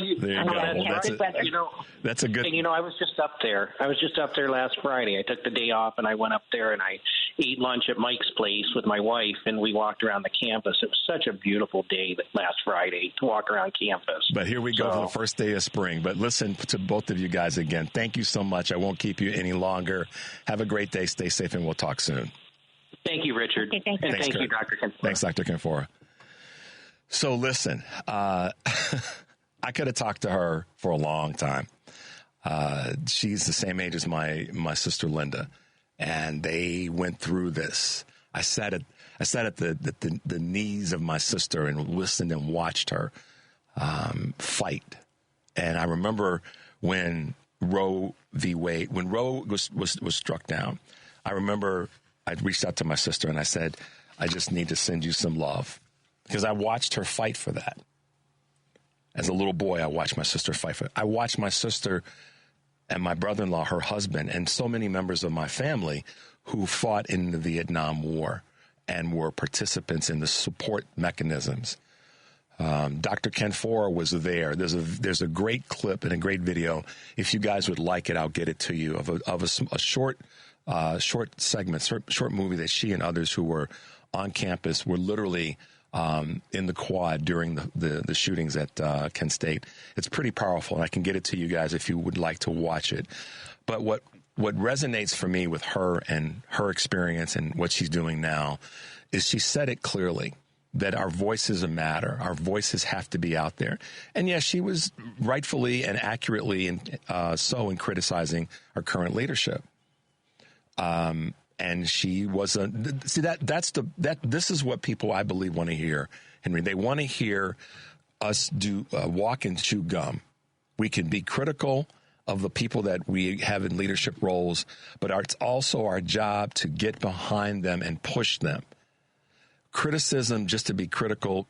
that's a good. And, I was just up there. Last Friday. I took the day off and I went up there and I ate lunch at Mike's place with my wife, and we walked around the campus. It was such a beautiful day last Friday to walk around campus. But here we go for the first day of spring. But listen to both of you guys again. Thank you so much. I won't keep you any longer. Have a great day. Stay safe, and we'll talk soon. Thank you, Richard. Okay, thank you. And thank you, Dr. Kanfoura. Thanks, Dr. Kanfoura. So listen, I could have talked to her for a long time. She's the same age as my sister Linda, and they went through this. I sat at the knees of my sister and listened and watched her fight. And I remember when Roe v. Wade, when Roe was struck down, I remember I reached out to my sister and I said, I just need to send you some love, because I watched her fight for that. As a little boy, I watched my sister fight for it. I watched my sister and my brother-in-law, her husband, and so many members of my family who fought in the Vietnam War and were participants in the support mechanisms. Dr. Kanfoura was there. There's a great clip and a great video. If you guys would like it, I'll get it to you, of a short segment, short movie that she and others who were on campus were literally in the quad during the shootings at Kent State. It's pretty powerful, and I can get it to you guys if you would like to watch it. But what resonates for me with her and her experience and what she's doing now is she said it clearly, that our voices matter. Our voices have to be out there. And yes, she was rightfully and accurately so in criticizing our current leadership. And she was this is what people, I believe, want to hear, Henry. They want to hear us walk and chew gum. We can be critical of the people that we have in leadership roles, but it's also our job to get behind them and push them. Criticism, just to be critical,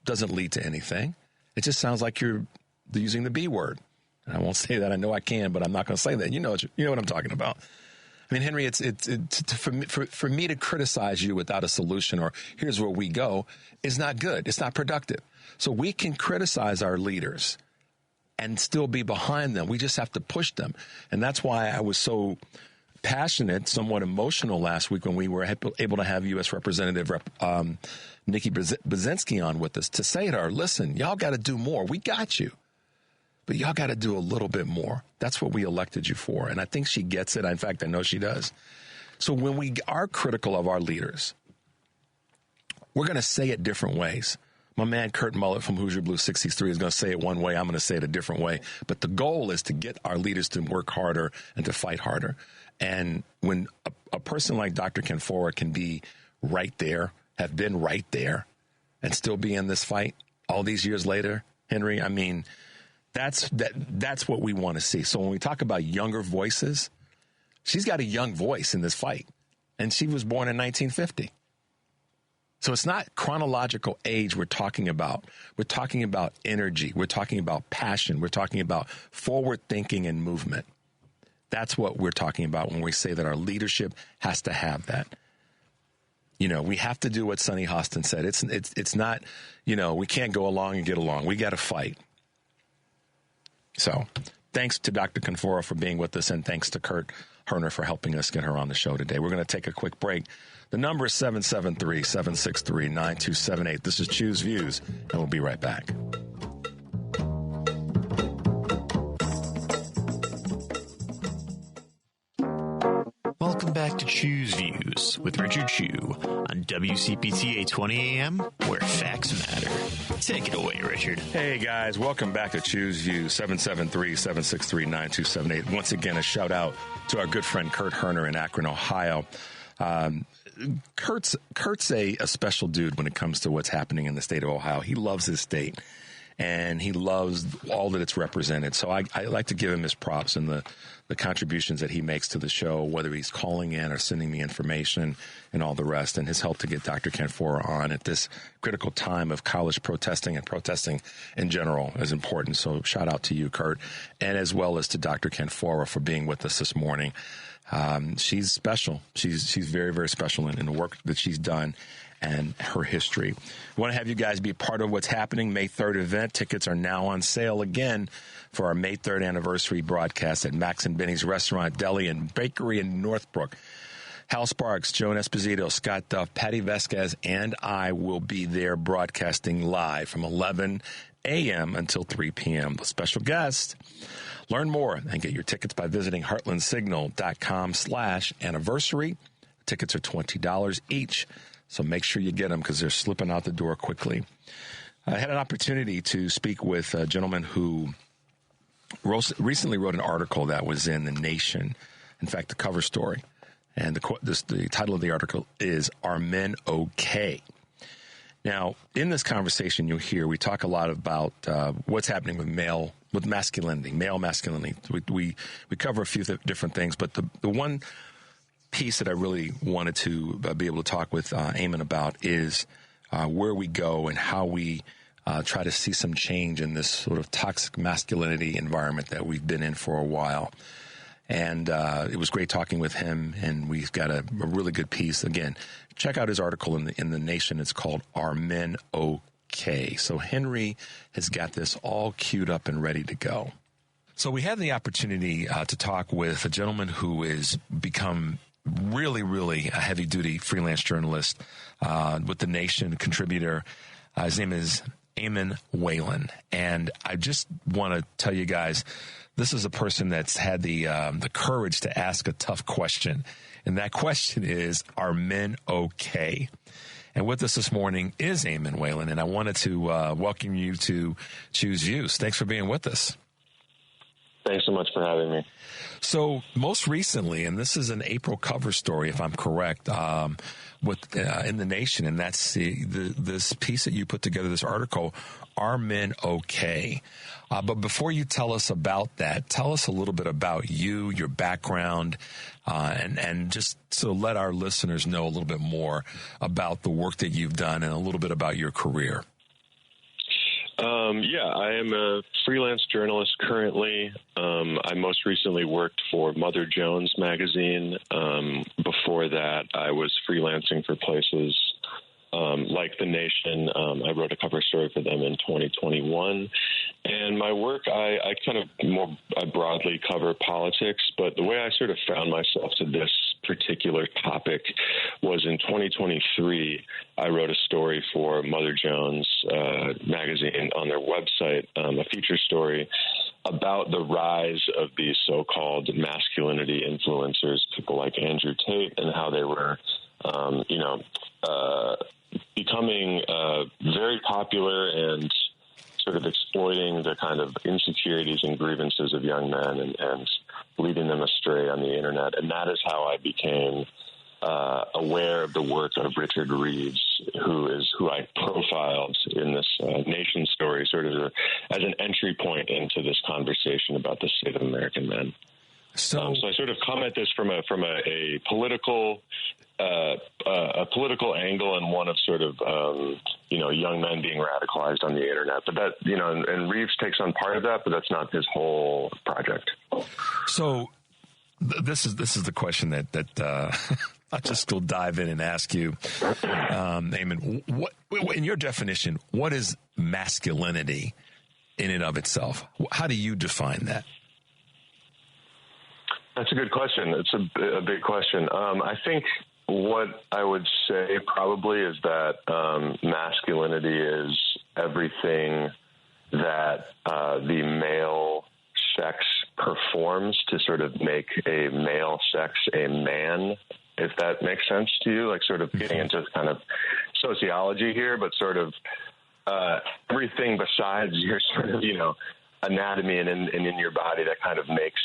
doesn't lead to anything. It just sounds like you're using the B word. And I won't say that. I know I can, but I'm not going to say that. You know what I'm talking about. I mean, Henry, for me to criticize you without a solution or here's where we go is not good. It's not productive. So we can criticize our leaders and still be behind them. We just have to push them. And that's why I was so passionate, somewhat emotional last week when we were able to have U.S. Representative Nikki Brzezinski on with us to say to her, listen, y'all got to do more. We got you. But y'all got to do a little bit more. That's what we elected you for. And I think she gets it. In fact, I know she does. So when we are critical of our leaders, we're going to say it different ways. My man Kurt Mullett from Hoosier Blue 63 is going to say it one way. I'm going to say it a different way. But the goal is to get our leaders to work harder and to fight harder. And when a person like Dr. Kanfoura can be right there, have been right there, and still be in this fight all these years later, Henry, I mean, that's what we want to see. So when we talk about younger voices, she's got a young voice in this fight, and she was born in 1950. So it's not chronological age we're talking about. We're talking about energy. We're talking about passion. We're talking about forward thinking and movement. That's what we're talking about when we say that our leadership has to have that. You know, we have to do what Sonny Hostin said. It's not, we can't go along and get along. We got to fight. So thanks to Dr. Kanfoura for being with us, and thanks to Kurt Herner for helping us get her on the show today. We're going to take a quick break. The number is 773-763-9278. This is Choose Views, and we'll be right back. Welcome back to Choose Views with Richard Chu on WCPT 820 AM, where facts matter. Take it away, Richard. Hey, guys. Welcome back to Choose Views, 773-763-9278. Once again, a shout-out to our good friend Kurt Herner in Akron, Ohio. Kurt's a special dude when it comes to what's happening in the state of Ohio. He loves his state, and he loves all that it's represented. So I like to give him his props and the contributions that he makes to the show, whether he's calling in or sending me information and all the rest, and his help to get Dr. Kanfoura on at this critical time of college protesting and protesting in general is important. So shout out to you, Kurt, and as well as to Dr. Kanfoura for being with us this morning. She's special. She's very, very special in the work that she's done and her history. We want to have you guys be part of what's happening. May 3rd event. Tickets are now on sale again for our May 3rd anniversary broadcast at Max and Benny's Restaurant, Deli, and Bakery in Northbrook. Hal Sparks, Joan Esposito, Scott Duff, Patty Vasquez, and I will be there broadcasting live from 11 a.m. until 3 p.m. with special guest. Learn more and get your tickets by visiting heartlandsignal.com/anniversary. Tickets are $20 each, so make sure you get them because they're slipping out the door quickly. I had an opportunity to speak with a gentleman who recently wrote an article that was in The Nation. In fact, the cover story. And the title of the article is, Are Men Okay? Now, in this conversation you'll hear, we talk a lot about what's happening with male masculinity. We cover a few different things, but the one piece that I really wanted to be able to talk with Eamon about is where we go and how we try to see some change in this sort of toxic masculinity environment that we've been in for a while. And it was great talking with him, and we've got a really good piece. Again, check out his article in the Nation. It's called Are Men Okay? So Henry has got this all queued up and ready to go. So we had the opportunity to talk with a gentleman who has become really, really a heavy-duty freelance journalist with The Nation, contributor. His name is Eamon Whalen. And I just want to tell you guys, this is a person that's had the courage to ask a tough question. And that question is, are men okay? And with us this morning is Eamon Whalen. And I wanted to welcome you to Choose Views. Thanks for being with us. Thanks so much for having me. So most recently, and this is an April cover story, if I'm correct, with in The Nation, and that's this piece that you put together, this article, Are Men Okay? But before you tell us about that, tell us a little bit about you, your background, and just so let our listeners know a little bit more about the work that you've done and a little bit about your career. I am a freelance journalist currently. I most recently worked for Mother Jones magazine. Before that, I was freelancing for places like The Nation. I wrote a cover story for them in 2021. And my work, I broadly cover politics, but the way I sort of found myself to this particular topic was in 2023. I wrote a story for Mother Jones magazine on their website, a feature story about the rise of these so-called masculinity influencers, people like Andrew Tate, and how they were, becoming very popular and sort of exploiting the kind of insecurities and grievances of young men and leading them astray on the internet. And that is how I became aware of the work of Richard Reeves, who I profiled in this Nation story, sort of as an entry point into this conversation about the state of American men. So I sort of come at this from a political angle, and one of sort of young men being radicalized on the internet. But that, and Reeves takes on part of that, but that's not his whole project. So this is the question that I'll just go dive in and ask you, Eamon. What, in your definition, what is masculinity in and of itself? How do you define that? That's a good question. It's a big question. I think what I would say probably is that masculinity is everything that the male sex performs to sort of make a male sex a man, if that makes sense to you, like sort of getting into kind of sociology here, but sort of everything besides your sort of, anatomy and in your body that kind of makes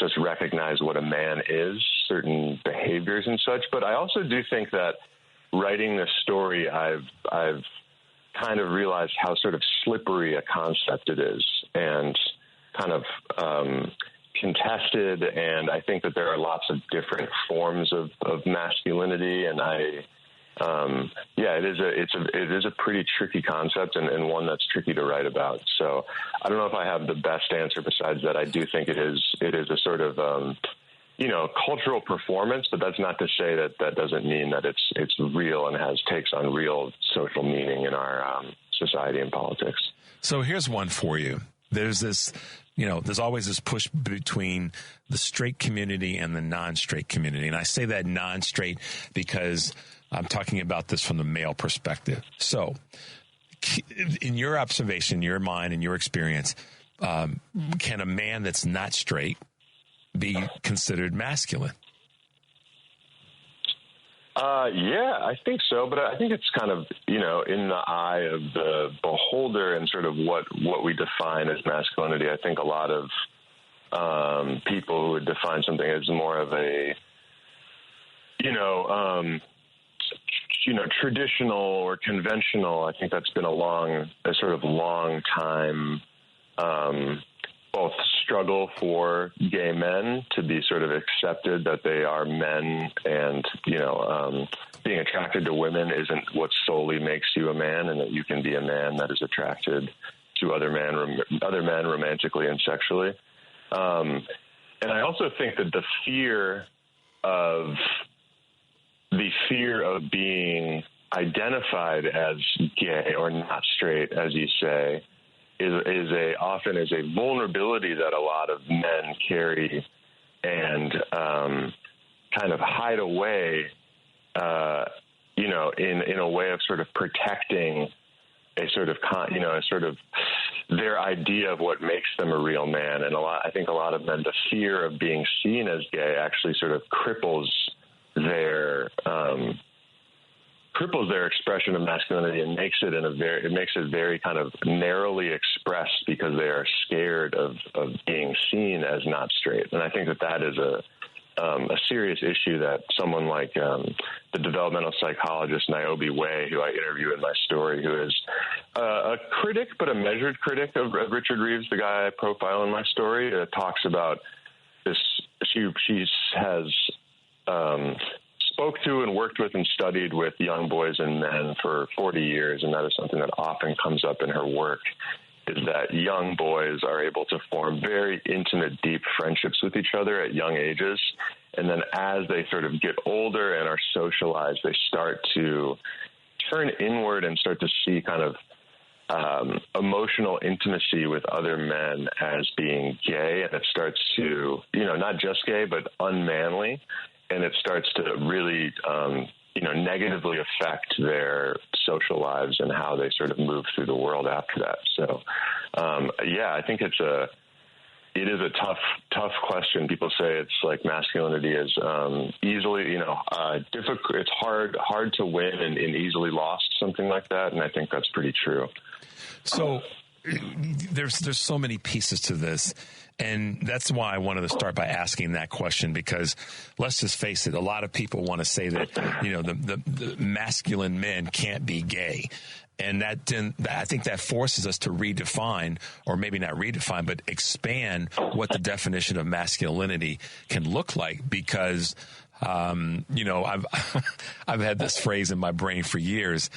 us recognize what a man is, certain behaviors and such. But I also do think that writing this story, I've kind of realized how sort of slippery a concept it is, and kind of contested. And I think that there are lots of different forms of masculinity. And it is a pretty tricky concept, and one that's tricky to write about. So I don't know if I have the best answer besides that. I do think it is a sort of, cultural performance, but that's not to say that doesn't mean that it's real and takes on real social meaning in our society and politics. So here's one for you. There's this, there's always this push between the straight community and the non-straight community. And I say that non-straight because I'm talking about this from the male perspective. So in your observation, your mind, and your experience, can a man that's not straight be considered masculine? I think so, but I think it's kind of, in the eye of the beholder and sort of what we define as masculinity. I think a lot of people who would define something as more of a, traditional or conventional. I think that's been a sort of long time, both struggle for gay men to be sort of accepted that they are men, and, being attracted to women isn't what solely makes you a man, and that you can be a man that is attracted to other men romantically and sexually. And I also think that the fear of being identified as gay or not straight, as you say, often is a vulnerability that a lot of men carry and kind of hide away, in a way of sort of protecting a sort of their idea of what makes them a real man. And I think a lot of men, the fear of being seen as gay actually sort of cripples their cripples their expression of masculinity and makes it very kind of narrowly expressed because they are scared of being seen as not straight. And I think that is a serious issue that someone like the developmental psychologist Niobe Way, who I interview in my story, who is a critic but a measured critic of Richard Reeves, the guy I profile in my story, talks about this. She has spoke to and worked with and studied with young boys and men for 40 years, and that is something that often comes up in her work, is that young boys are able to form very intimate, deep friendships with each other at young ages. And then as they sort of get older and are socialized, they start to turn inward and start to see kind of emotional intimacy with other men as being gay. And it starts to, not just gay, but unmanly. And it starts to really, negatively affect their social lives and how they sort of move through the world after that. So, I think it is a tough question. People say it's like masculinity is easily, difficult. It's hard to win and easily lost, something like that. And I think that's pretty true. So there's so many pieces to this. And that's why I wanted to start by asking that question, because let's just face it, a lot of people want to say that, the masculine men can't be gay. And I think that forces us to redefine, or maybe not redefine, but expand what the definition of masculinity can look like, because I've had this phrase in my brain for years.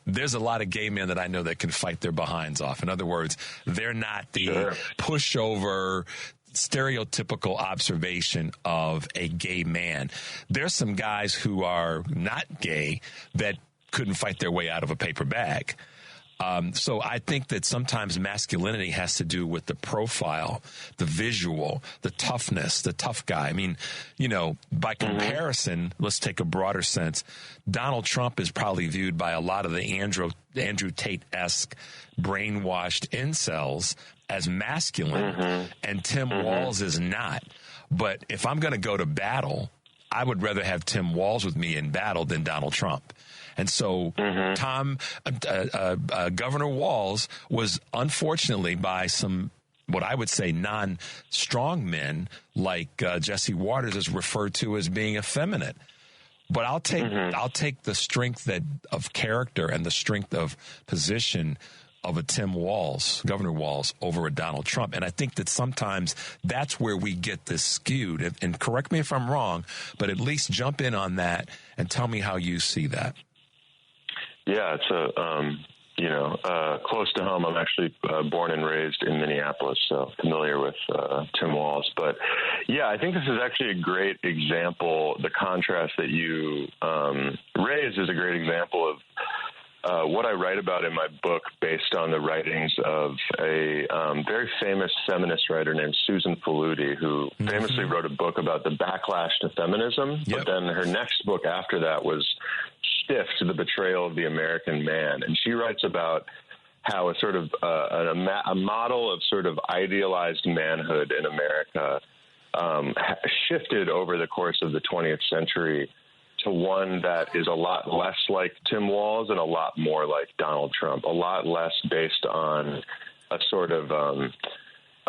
There's a lot of gay men that I know that can fight their behinds off. In other words, they're not the pushover, stereotypical observation of a gay man. There's some guys who are not gay that couldn't fight their way out of a paper bag. So I think that sometimes masculinity has to do with the profile, the visual, the toughness, the tough guy. I mean, by comparison, let's take a broader sense. Donald Trump is probably viewed by a lot of the Andrew Tate-esque brainwashed incels as masculine, and Tim Walz is not. But if I'm going to go to battle, I would rather have Tim Walz with me in battle than Donald Trump. And so Governor Walz was, unfortunately, by some, what I would say, non-strong men like Jesse Waters, is referred to as being effeminate. But I'll take the strength of character and the strength of position of a Tim Walz, Governor Walz, over a Donald Trump. And I think that sometimes that's where we get this skewed. And correct me if I'm wrong, but at least jump in on that and tell me how you see that. Yeah, it's close to home. I'm actually born and raised in Minneapolis, so familiar with Tim Walz. But yeah, I think this is actually a great example. The contrast that you raised is a great example of what I write about in my book, based on the writings of a very famous feminist writer named Susan Faludi, who famously wrote a book about the backlash to feminism. Yep. But then her next book after that was Stiff, The Betrayal of the American Man. And she writes about how a sort of a model of sort of idealized manhood in America shifted over the course of the 20th century to one that is a lot less like Tim Walz and a lot more like Donald Trump, a lot less based on a sort of a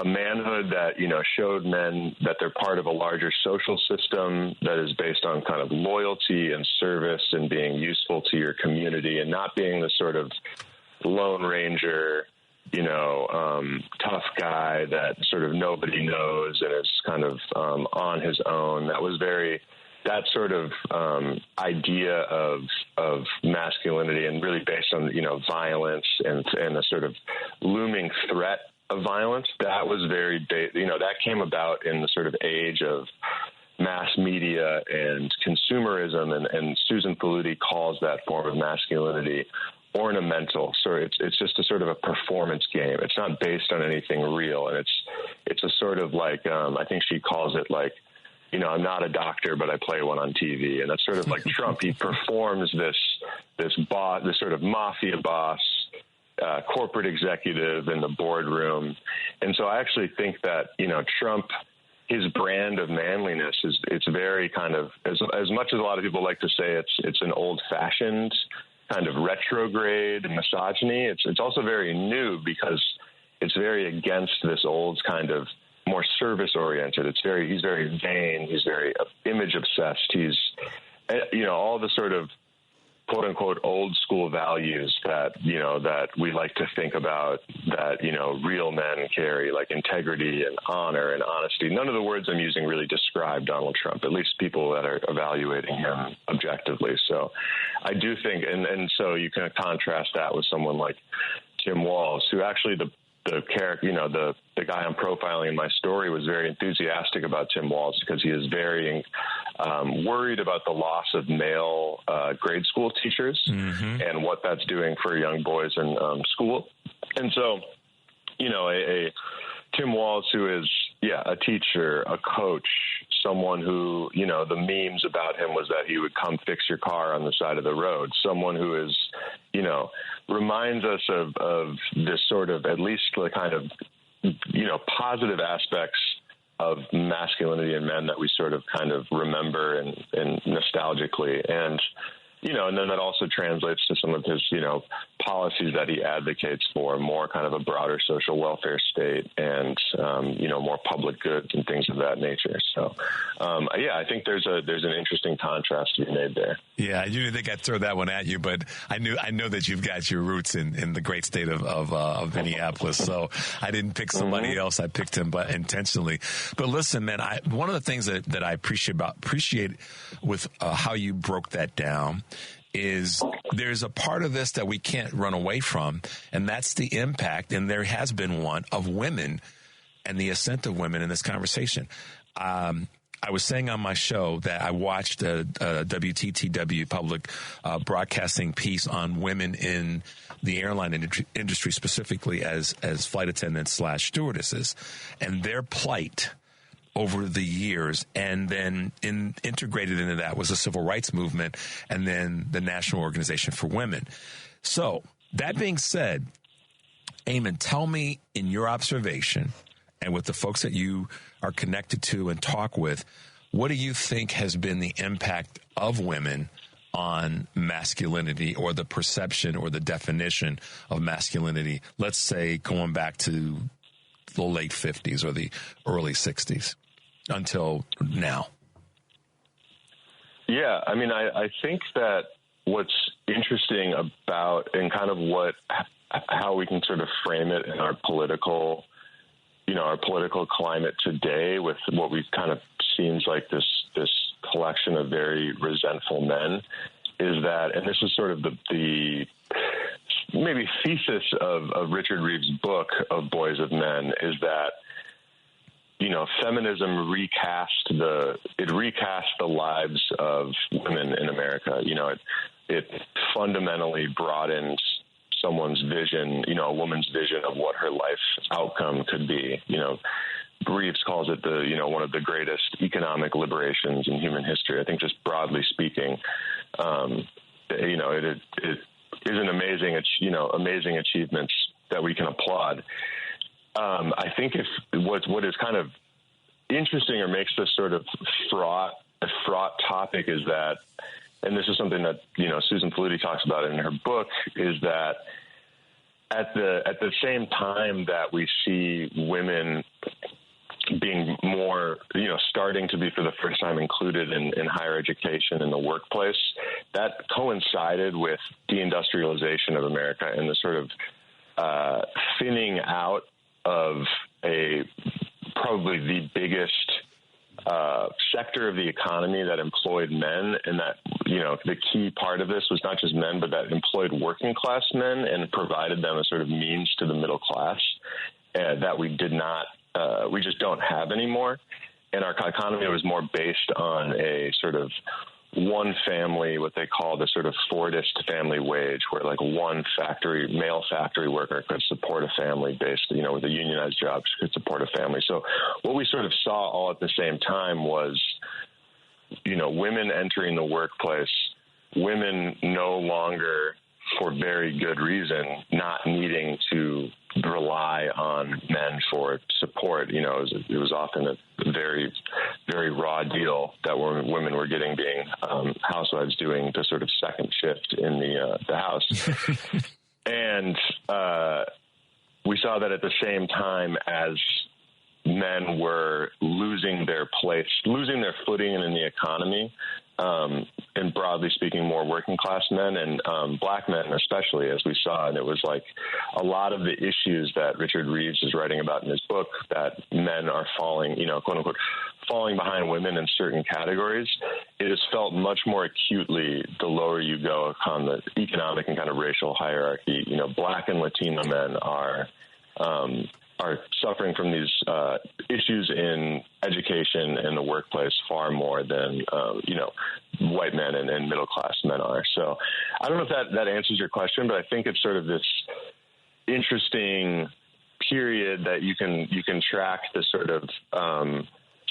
manhood that, showed men that they're part of a larger social system that is based on kind of loyalty and service and being useful to your community, and not being the sort of Lone Ranger, tough guy that sort of nobody knows and is kind of on his own. That sort of idea of masculinity, and really based on, violence and a sort of looming threat of violence, that was that came about in the sort of age of mass media and consumerism, and Susan Faludi calls that form of masculinity ornamental. So it's just a sort of a performance game. It's not based on anything real, and it's a sort of like I think she calls it like, I'm not a doctor, but I play one on TV. And that's sort of like Trump. He performs this sort of mafia boss, corporate executive in the boardroom. And so I actually think that, Trump his brand of manliness it's very kind of, as much as a lot of people like to say it's an old-fashioned kind of retrograde misogyny, it's also very new because it's very against this old kind of more service-oriented. He's very vain. He's very image-obsessed. He's, all the sort of quote-unquote old school values that we like to think about that, real men carry, like integrity and honor and honesty. None of the words I'm using really describe Donald Trump, at least people that are evaluating him objectively. So I do think, and so you can contrast that with someone like Tim Walz, who actually the character, the guy I'm profiling in my story was very enthusiastic about Tim Walz because he is very worried about the loss of male grade school teachers and what that's doing for young boys in school. And so, a Tim Walz who is, a teacher, a coach, someone who, the memes about him was that he would come fix your car on the side of the road, someone who is, reminds us of this sort of, at least the kind of, positive aspects of masculinity in men that we sort of kind of remember and nostalgically. And, and then that also translates to some of his, policies that he advocates for, more kind of a broader social welfare state and, more public goods and things of that nature. So, I think there's an interesting contrast to be made there. Yeah, I didn't think I'd throw that one at you, but I know that you've got your roots in the great state of Minneapolis. So I didn't pick somebody else. I picked him, but intentionally. But listen, man, one of the things that I appreciate with how you broke that down is there's a part of this that we can't run away from, and that's the impact, and there has been one, of women and the ascent of women in this conversation. I was saying on my show that I watched a WTTW public broadcasting piece on women in the airline industry, specifically as flight attendants / stewardesses, and their plight over the years, and then integrated into that was the civil rights movement and then the National Organization for Women. So that being said, Eamon, tell me, in your observation and with the folks that you are connected to and talk with, what do you think has been the impact of women on masculinity, or the perception or the definition of masculinity, let's say going back to the late 50s or the early 60s until now? Yeah, I mean, I think that what's interesting about, and kind of how we can sort of frame it in our political climate today, with what we've kind of seems like this collection of very resentful men, is that, and this is sort of the maybe thesis of Richard Reeves' book of Boys of Men, is that, feminism recast the lives of women in America. It fundamentally broadened someone's vision, a woman's vision of what her life outcome could be. Reeves calls it one of the greatest economic liberations in human history. I think, just broadly speaking, it is an amazing achievements that we can applaud. I think what is kind of interesting, or makes this sort of a fraught topic, is that, and this is something that Susan Faludi talks about in her book, is that at the same time that we see women being more, starting to be for the first time included in higher education in the workplace, that coincided with deindustrialization of America and the sort of thinning out of probably the biggest sector of the economy that employed men, and that, the key part of this was not just men, but that employed working class men and provided them a sort of means to the middle class that we just don't have anymore. And our economy was more based on a sort of one family, what they call the sort of Fordist family wage, where like one male factory worker could support a family based, with a unionized job, could support a family. So what we sort of saw all at the same time was, women entering the workplace, women no longer for very good reason, not needing to rely on men for support. You know, it was often a very, very raw deal that women were getting, being housewives doing the sort of second shift in the house. And we saw that at the same time as men were losing their footing in the economy, and broadly speaking, more working class men and black men especially, as we saw. And it was like a lot of the issues that Richard Reeves is writing about in his book, that men are falling, you know, quote unquote, falling behind women in certain categories. It is felt much more acutely the lower you go on the economic and kind of racial hierarchy. You know, black and Latino men are suffering from these issues in education and the workplace far more than, you know, white men and middle-class men are. So I don't know if that answers your question, but I think it's sort of this interesting period that you can track the sort of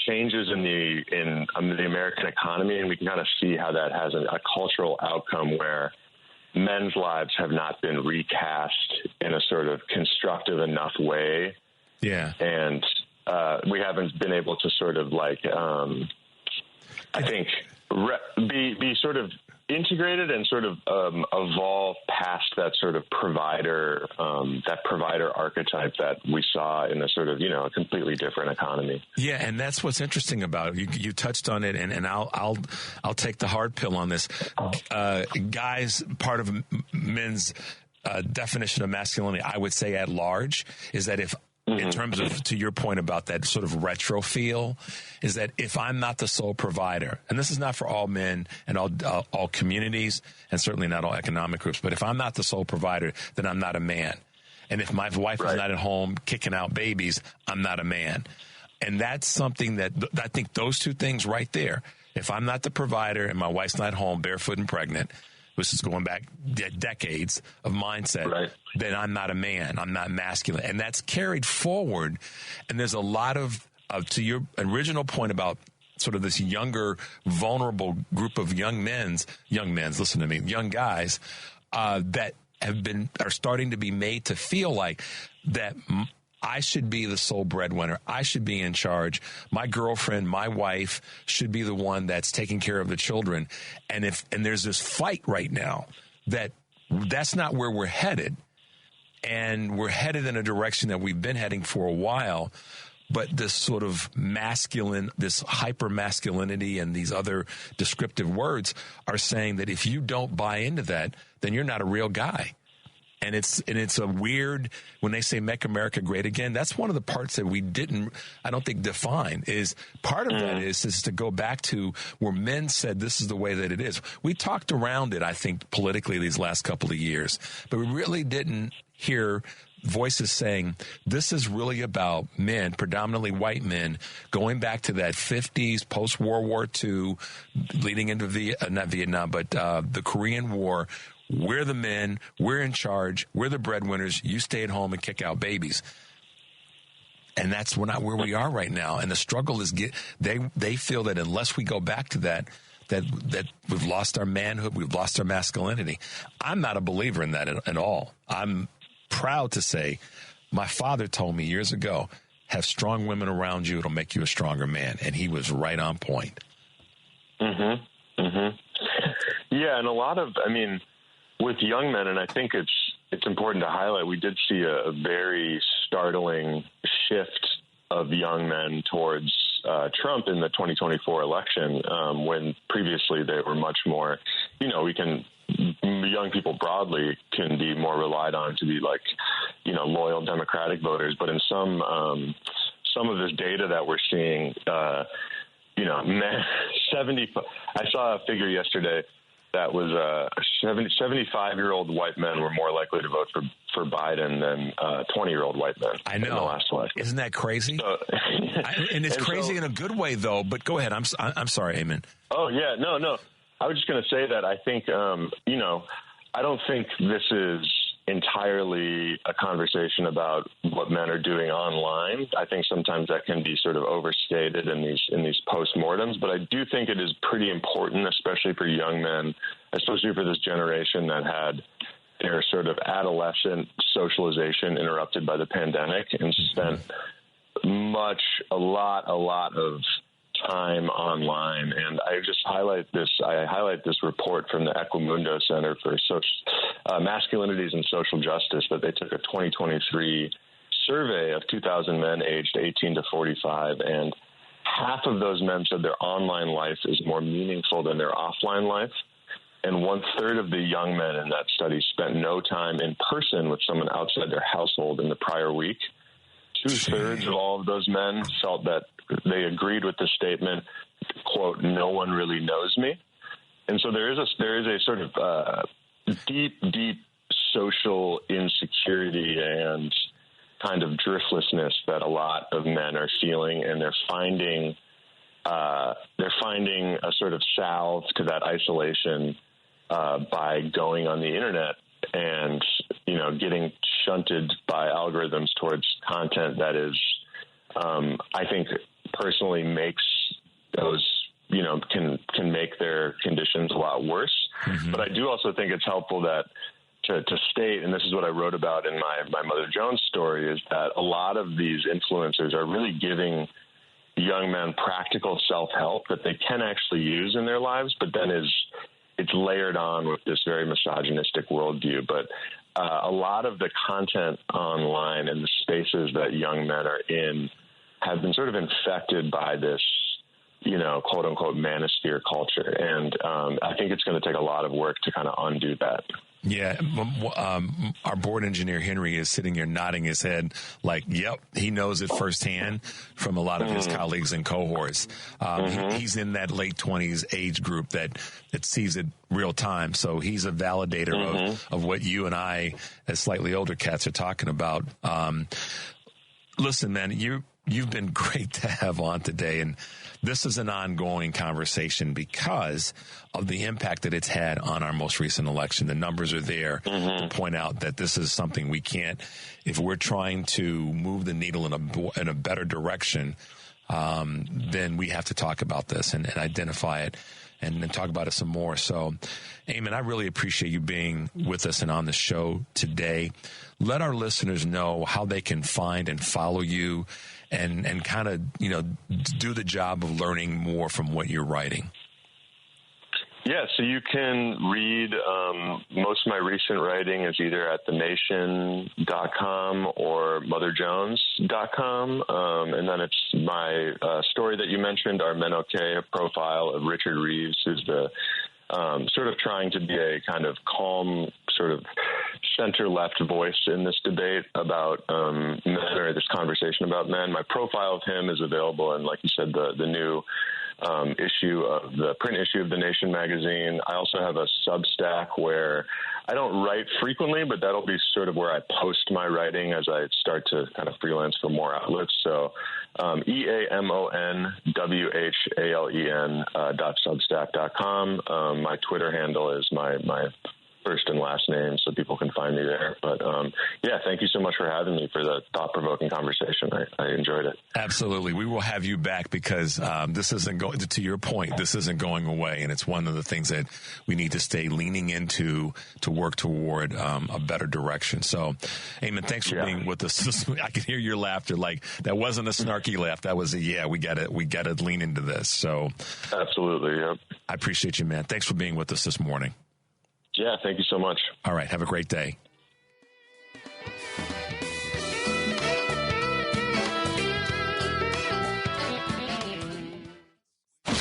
changes in the American economy, and we can kind of see how that has a cultural outcome where men's lives have not been recast in a sort of constructive enough way. Yeah. And we haven't been able to sort of like, I think, be sort of integrated and sort of evolve past that sort of provider archetype that we saw in a sort of, you know, a completely different economy. Yeah, and that's what's interesting about it. You touched on it, and I'll take the hard pill on this. Guys, part of men's definition of masculinity, I would say at large, is that if in terms of, to your point about that sort of retro feel, is that if I'm not the sole provider, and this is not for all men and all communities, and certainly not all economic groups, but if I'm not the sole provider, then I'm not a man. And if my wife is not at home kicking out babies, I'm not a man. And that's something that I think those two things right there, if I'm not the provider and my wife's not home barefoot and pregnant, which is going back decades of mindset, then I'm not a man. I'm not masculine. And that's carried forward. And there's a lot of to your original point about sort of this younger, vulnerable group of young guys that are starting to be made to feel like that I should be the sole breadwinner. I should be in charge. My girlfriend, my wife should be the one that's taking care of the children. And there's this fight right now that's not where we're headed. And we're headed in a direction that we've been heading for a while. But this sort of this hyper masculinity and these other descriptive words are saying that if you don't buy into that, then you're not a real guy. And it's a weird, when they say make America great again, that's one of the parts that we didn't, I don't think, define. Is part of that is to go back to where men said this is the way that it is. We talked around it, I think, politically these last couple of years, but we really didn't hear voices saying this is really about men, predominantly white men, going back to that 50s, post-World War II, leading into not Vietnam, but the Korean War. We're the men. We're in charge. We're the breadwinners. You stay at home and kick out babies. And that's not where we are right now. And the struggle is they feel that unless we go back to that we've lost our manhood, we've lost our masculinity. I'm not a believer in that at all. I'm proud to say my father told me years ago, have strong women around you, it'll make you a stronger man. And he was right on point. Yeah, and a lot of, with young men, and I think it's important to highlight, we did see a very startling shift of young men towards Trump in the 2024 election, when previously they were much more, young people broadly can be more relied on to be loyal Democratic voters. But in some of this data that we're seeing, I saw a figure yesterday that was 75-year-old white men were more likely to vote for Biden than 20-year-old white men. I know. In the last election. Isn't that crazy? And it's crazy in a good way, though. But go ahead. I'm sorry, Eamon. Oh yeah, no. I was just going to say that I think I don't think this is entirely a conversation about what men are doing online. I think sometimes that can be sort of overstated in these postmortems, but I do think it is pretty important, especially for young men, especially for this generation that had their sort of adolescent socialization interrupted by the pandemic and spent a lot of time online. And I just highlight this report from the Equimundo Center for Masculinities and Social Justice that they took a 2023 survey of 2,000 men aged 18 to 45, and half of those men said their online life is more meaningful than their offline life. And 1/3 of the young men in that study spent no time in person with someone outside their household in the prior week. 2/3 of all of those men felt that they agreed with the statement, quote, "No one really knows me." And so there is a sort of deep social insecurity and kind of driftlessness that a lot of men are feeling, and they're finding a sort of salve to that isolation by going on the internet and, getting shunted by algorithms towards content that is, I think, personally makes those, can make their conditions a lot worse. Mm-hmm. But I do also think it's helpful to state, and this is what I wrote about in my Mother Jones story, is that a lot of these influencers are really giving young men practical self-help that they can actually use in their lives, but then it's layered on with this very misogynistic worldview. But a lot of the content online and the spaces that young men are in have been sort of infected by this, quote unquote, manosphere culture. And I think it's going to take a lot of work to kind of undo that. Yeah. Our board engineer, Henry, is sitting here nodding his head like, yep, he knows it firsthand from a lot of his colleagues and cohorts. He's in that late 20s age group that sees it real time. So he's a validator of what you and I, as slightly older cats, are talking about. Listen, man, you've been great to have on today. And this is an ongoing conversation because of the impact that it's had on our most recent election. The numbers are there to point out that this is something we can't, if we're trying to move the needle in a better direction, then we have to talk about this and identify it and talk about it some more. So, Eamon, I really appreciate you being with us and on the show today. Let our listeners know how they can find and follow you and kind of, do the job of learning more from what you're writing. Yeah, so you can read most of my recent writing is either at thenation.com or motherjones.com. And then it's my story that you mentioned, Are Men Okay? A profile of Richard Reeves, who's the sort of trying to be a kind of calm, sort of center-left voice in this debate about men, or this conversation about men. My profile of him is available in, like you said, the new the print issue of The Nation magazine. I also have a Substack where I don't write frequently, but that'll be sort of where I post my writing as I start to kind of freelance for more outlets. So EAMONWHALEN.substack.com. My Twitter handle is my first and last name, so people can find me there. But thank you so much for having me for the thought-provoking conversation. I enjoyed it. Absolutely. We will have you back because this isn't going, to your point, this isn't going away. And it's one of the things that we need to stay leaning into to work toward a better direction. So, Eamon, thanks for being with us. I can hear your laughter. Like, that wasn't a snarky laugh. That was we got to lean into this. So, absolutely. Yep. I appreciate you, man. Thanks for being with us this morning. Yeah, thank you so much. All right, have a great day.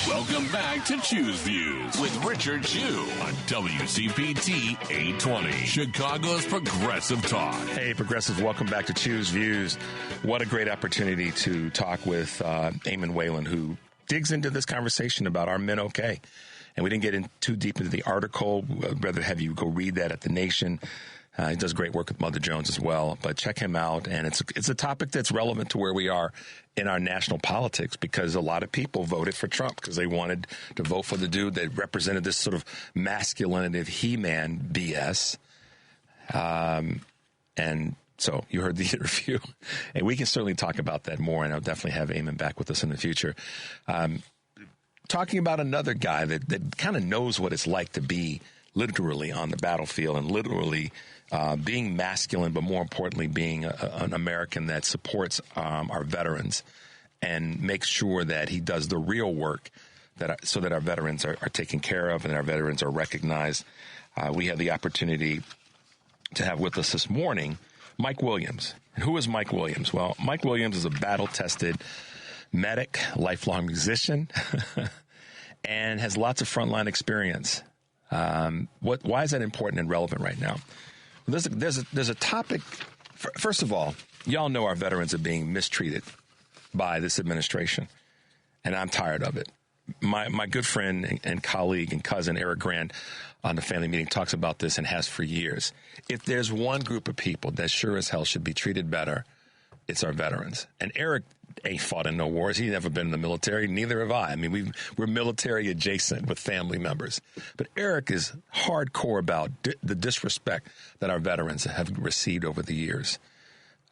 Welcome back to Choose Views with Richard Chew on WCPT 820, Chicago's Progressive Talk. Hey, Progressives, welcome back to Choose Views. What a great opportunity to talk with Eamon Whalen, who digs into this conversation about Are Men Okay? And we didn't get in too deep into the article. I'd rather have you go read that at The Nation. He does great work with Mother Jones as well. But check him out. And it's a topic that's relevant to where we are in our national politics, because a lot of people voted for Trump because they wanted to vote for the dude that represented this sort of masculinity of He-Man BS. And so you heard the interview. And we can certainly talk about that more. And I'll definitely have Eamon back with us in the future. Talking about another guy that kind of knows what it's like to be literally on the battlefield and literally being masculine, but more importantly, being an American that supports our veterans and makes sure that he does the real work so that our veterans are taken care of and our veterans are recognized. We had the opportunity to have with us this morning Mike Williams. And who is Mike Williams? Well, Mike Williams is a battle-tested medic, lifelong musician, and has lots of frontline experience. Why is that important and relevant right now? Well, there's a topic. First of all, y'all know our veterans are being mistreated by this administration, and I'm tired of it. My good friend and colleague and cousin Eric Grant on the family meeting talks about this and has for years. If there's one group of people that sure as hell should be treated better, it's our veterans. And Eric ain't fought in no wars. He's never been in the military. Neither have I. I mean, we're military adjacent with family members. But Eric is hardcore about the disrespect that our veterans have received over the years.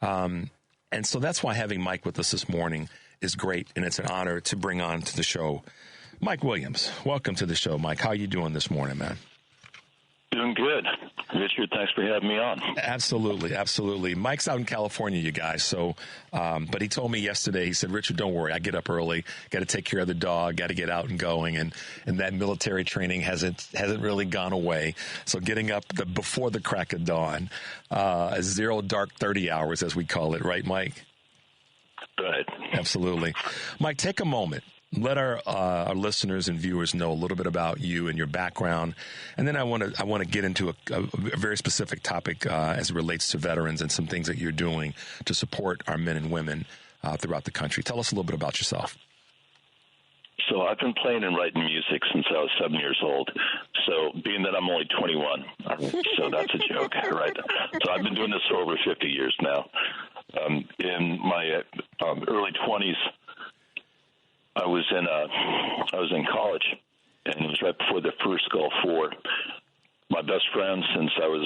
And so that's why having Mike with us this morning is great, and it's an honor to bring on to the show Mike Williams. Welcome to the show, Mike. How are you doing this morning, man? Doing good. Richard, thanks for having me on. Absolutely, absolutely. Mike's out in California, you guys. So, but he told me yesterday, he said, Richard, don't worry. I get up early, got to take care of the dog, got to get out and going. And that military training hasn't really gone away. So getting up before the crack of dawn, 0 dark 30 hours, as we call it. Right, Mike? Right. Absolutely. Mike, take a moment. Let our listeners and viewers know a little bit about you and your background, and then I want to get into a very specific topic as it relates to veterans and some things that you're doing to support our men and women throughout the country. Tell us a little bit about yourself. So I've been playing and writing music since I was 7 years old. So being that I'm only 21, so that's a joke, right? So I've been doing this for over 50 years now. In my early 20s. I was in college, and it was right before the first Gulf War. My best friend, since I was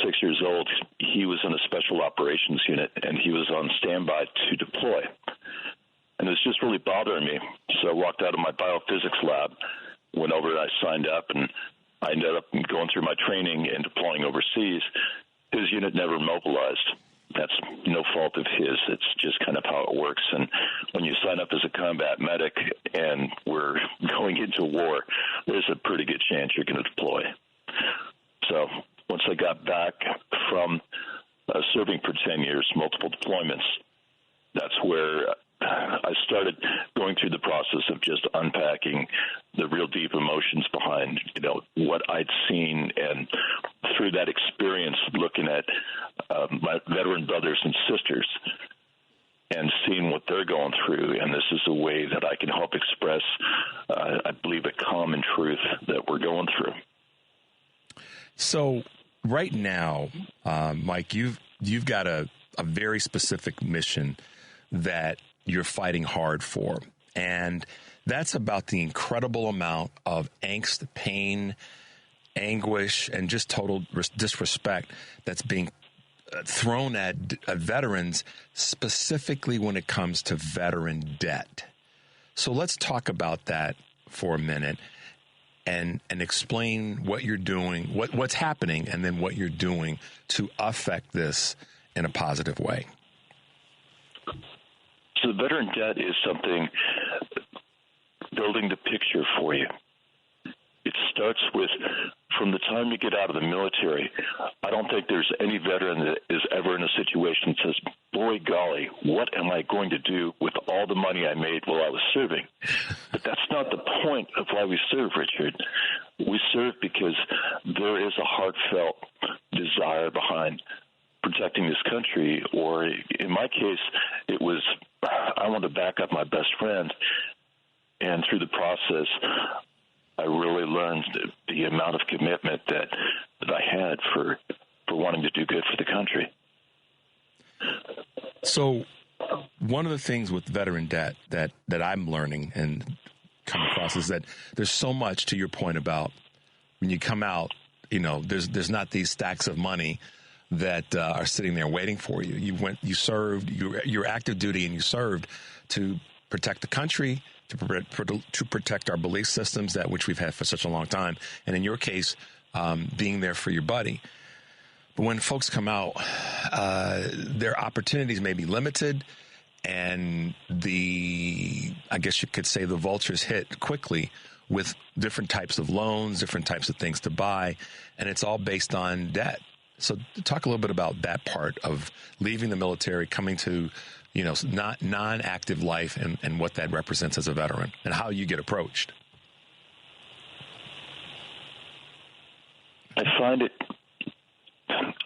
6 years old, he was in a special operations unit, and he was on standby to deploy. And it was just really bothering me. So I walked out of my biophysics lab, went over and I signed up, and I ended up going through my training and deploying overseas. His unit never mobilized. That's no fault of his. It's just kind of how it works. And when you sign up as a combat medic and we're going into war, there's a pretty good chance you're going to deploy. So once I got back from serving for 10 years, multiple deployments, that's where I started going through the process of just unpacking the real deep emotions behind, what I'd seen, and through that experience, looking at my veteran brothers and sisters and seeing what they're going through. And this is a way that I can help express, I believe, a common truth that we're going through. So right now, Mike, you've got a very specific mission that you're fighting hard for. And that's about the incredible amount of angst, pain, anguish, and just total disrespect that's being thrown at veterans, specifically when it comes to veteran debt. So let's talk about that for a minute and explain what you're doing, what's happening, and then what you're doing to affect this in a positive way. So veteran debt is something, building the picture for you. It starts with, from the time you get out of the military, I don't think there's any veteran that is ever in a situation that says, boy, golly, what am I going to do with all the money I made while I was serving? But that's not the point of why we serve, Richard. We serve because there is a heartfelt desire behind protecting this country, or in my case, it was, I wanted to back up my best friend, and through the process, I really learned the amount of commitment that I had for wanting to do good for the country. So one of the things with veteran debt that I'm learning and come across is that there's so much, to your point about when you come out, there's not these stacks of money that are sitting there waiting for you. You served, you're active duty, and you served to protect the country, to protect our belief systems, that which we've had for such a long time. And in your case, being there for your buddy. But when folks come out, their opportunities may be limited, and I guess you could say the vultures hit quickly with different types of loans, different types of things to buy, and it's all based on debt. So talk a little bit about that part of leaving the military, coming to, not non-active life, and what that represents as a veteran and how you get approached. I find it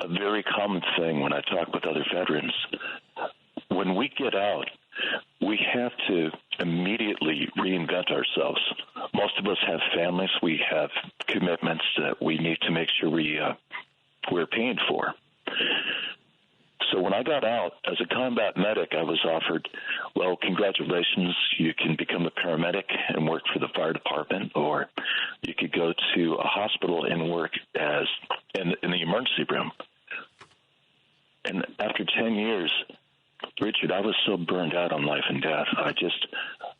a very common thing when I talk with other veterans. When we get out, we have to immediately reinvent ourselves. Most of us have families. We have commitments that we need to make sure we're paying for. So when I got out as a combat medic, I was offered, well, congratulations, you can become a paramedic and work for the fire department, or you could go to a hospital and work as in the emergency room. And after 10 years, Richard, I was so burned out on life and death.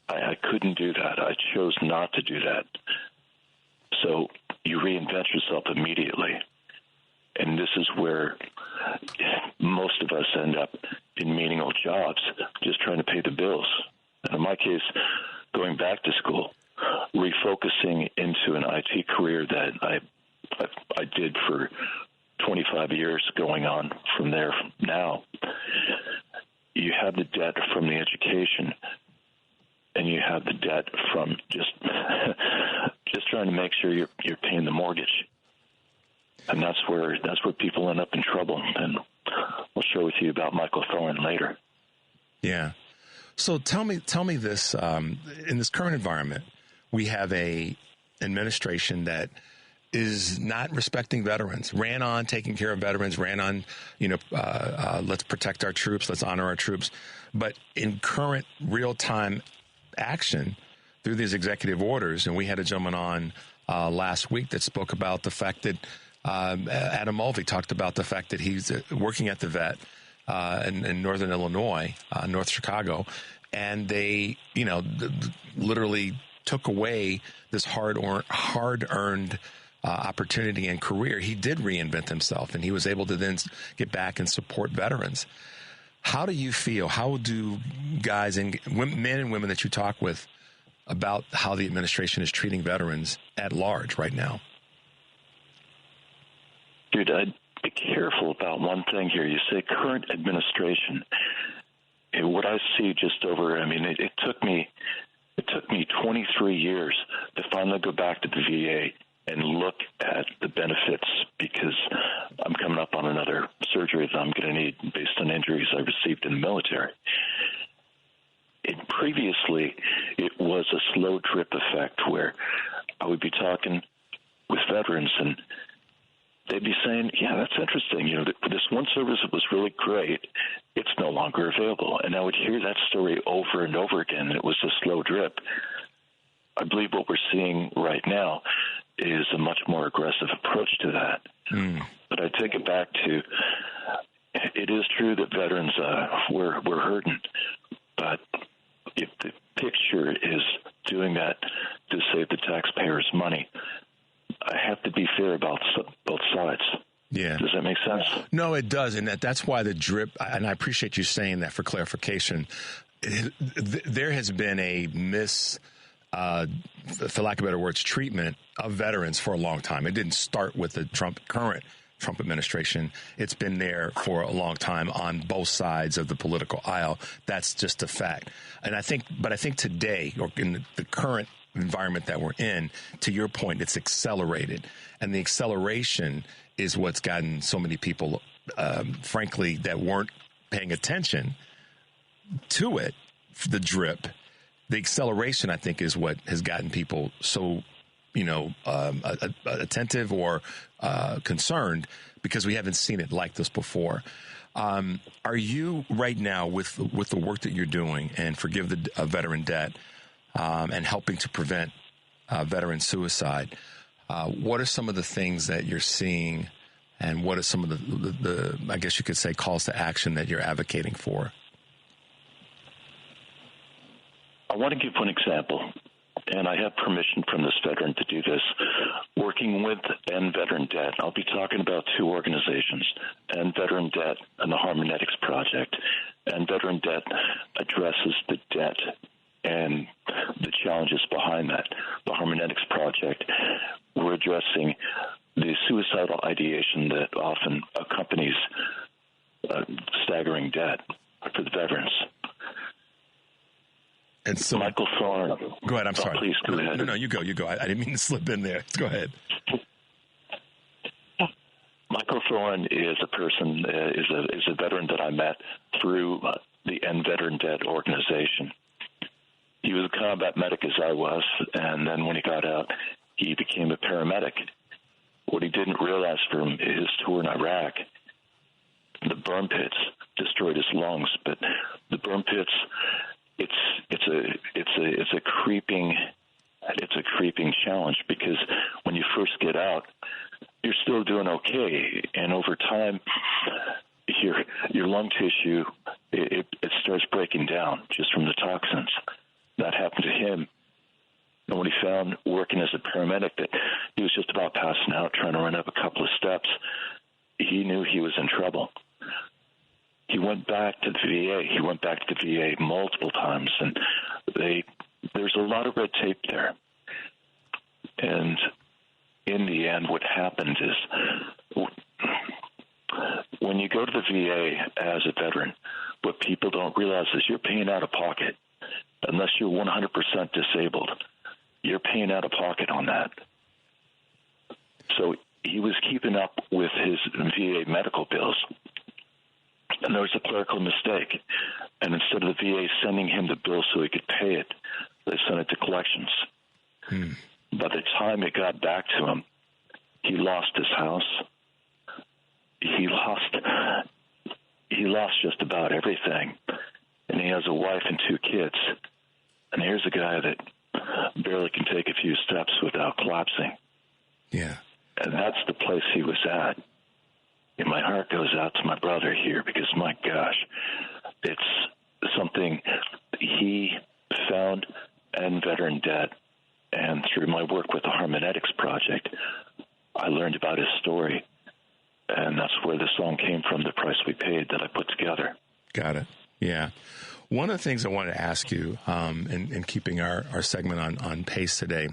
I couldn't do that. I chose not to do that. So you reinvent yourself immediately. And this is where most of us end up in menial jobs, just trying to pay the bills. And in my case, going back to school, refocusing into an IT career that I did for 25 years, going on from there now. You have the debt from the education, and you have the debt from just trying to make sure you're paying the mortgage. And that's where people end up in trouble. And we'll share with you about Michael Thorne later. Yeah. So tell me this, in this current environment, we have a administration that is not respecting veterans, ran on taking care of veterans, ran on, let's protect our troops, let's honor our troops. But in current real-time action through these executive orders, and we had a gentleman on last week that spoke about the fact that Adam Mulvey talked about the fact that he's working at the vet in Northern Illinois, North Chicago, and they, literally took away this hard-earned opportunity and career. He did reinvent himself, and he was able to then get back and support veterans. How do you feel? How do guys and men and women that you talk with about how the administration is treating veterans at large right now? Dude, I'd be careful about one thing here. You say current administration. And what I see just over, it took me 23 years to finally go back to the VA and look at the benefits, because I'm coming up on another surgery that I'm going to need based on injuries I received in the military. Previously, it was a slow drip effect where I would be talking with veterans and they'd be saying, yeah, that's interesting. This one service that was really great, it's no longer available. And I would hear that story over and over again. It was a slow drip. I believe what we're seeing right now is a much more aggressive approach to that. But I take it back to, it is true that veterans, we're hurting. But if the picture is doing that to save the taxpayers money, I have to be fair about both sides. Yeah. Does that make sense? No, it does. And that's why the drip, and I appreciate you saying that for clarification. There has been a for lack of better words, treatment of veterans for a long time. It didn't start with the current Trump administration. It's been there for a long time on both sides of the political aisle. That's just a fact. And I think today, or in the current environment that we're in, to your point, it's accelerated. And the acceleration is what's gotten so many people, frankly, that weren't paying attention to it, the drip. The acceleration, I think, is what has gotten people so, attentive or concerned, because we haven't seen it like this before. Are you right now with the work that you're doing and forgive the veteran debt and helping to prevent veteran suicide? What are some of the things that you're seeing, and what are some of the I guess you could say, calls to action that you're advocating for? I want to give one example, and I have permission from this veteran to do this. Working with End Veteran Debt, I'll be talking about two organizations, End Veteran Debt and the Harmonetics Project. End Veteran Debt addresses the debt and the challenges behind that. The Harmonetics Project, we're addressing the suicidal ideation that often accompanies staggering debt for the veterans. And so, Michael Thorne. Go ahead. I'm sorry. Please go ahead. No, you go. I didn't mean to slip in there. Go ahead. Michael Thorne is a person, is a veteran that I met through the End Veteran Debt organization. He was a combat medic as I was, and then when he got out, he became a paramedic. What he didn't realize from his tour in Iraq, the burn pits destroyed his lungs, but the burn pits, it's a creeping challenge, because when you first get out, you're still doing okay, and over time, your lung tissue it starts breaking down just from the toxins. That happened to him. And when he found, working as a paramedic, that he was just about passing out, trying to run up a couple of steps, he knew he was in trouble. He went back to the VA. He went back to the VA multiple times, and there's a lot of red tape there. And in the end, what happened is when you go to the VA as a veteran, what people don't realize is you're paying out of pocket. Unless you're 100% disabled, you're paying out of pocket on that. So he was keeping up with his VA medical bills, and there was a clerical mistake. And instead of the VA sending him the bill so he could pay it, they sent it to collections. By the time it got back to him, he lost his house. He lost just about everything. And he has a wife and 2 kids. And here's a guy that barely can take a few steps without collapsing. Yeah. And that's the place he was at. And my heart goes out to my brother here, because, my gosh, it's something he found in Veteran Debt. And through my work with the Harmonetics Project, I learned about his story. And that's where the song came from, The Price We Paid, that I put together. Got it. Yeah. One of the things I wanted to ask you, in keeping our segment on pace today,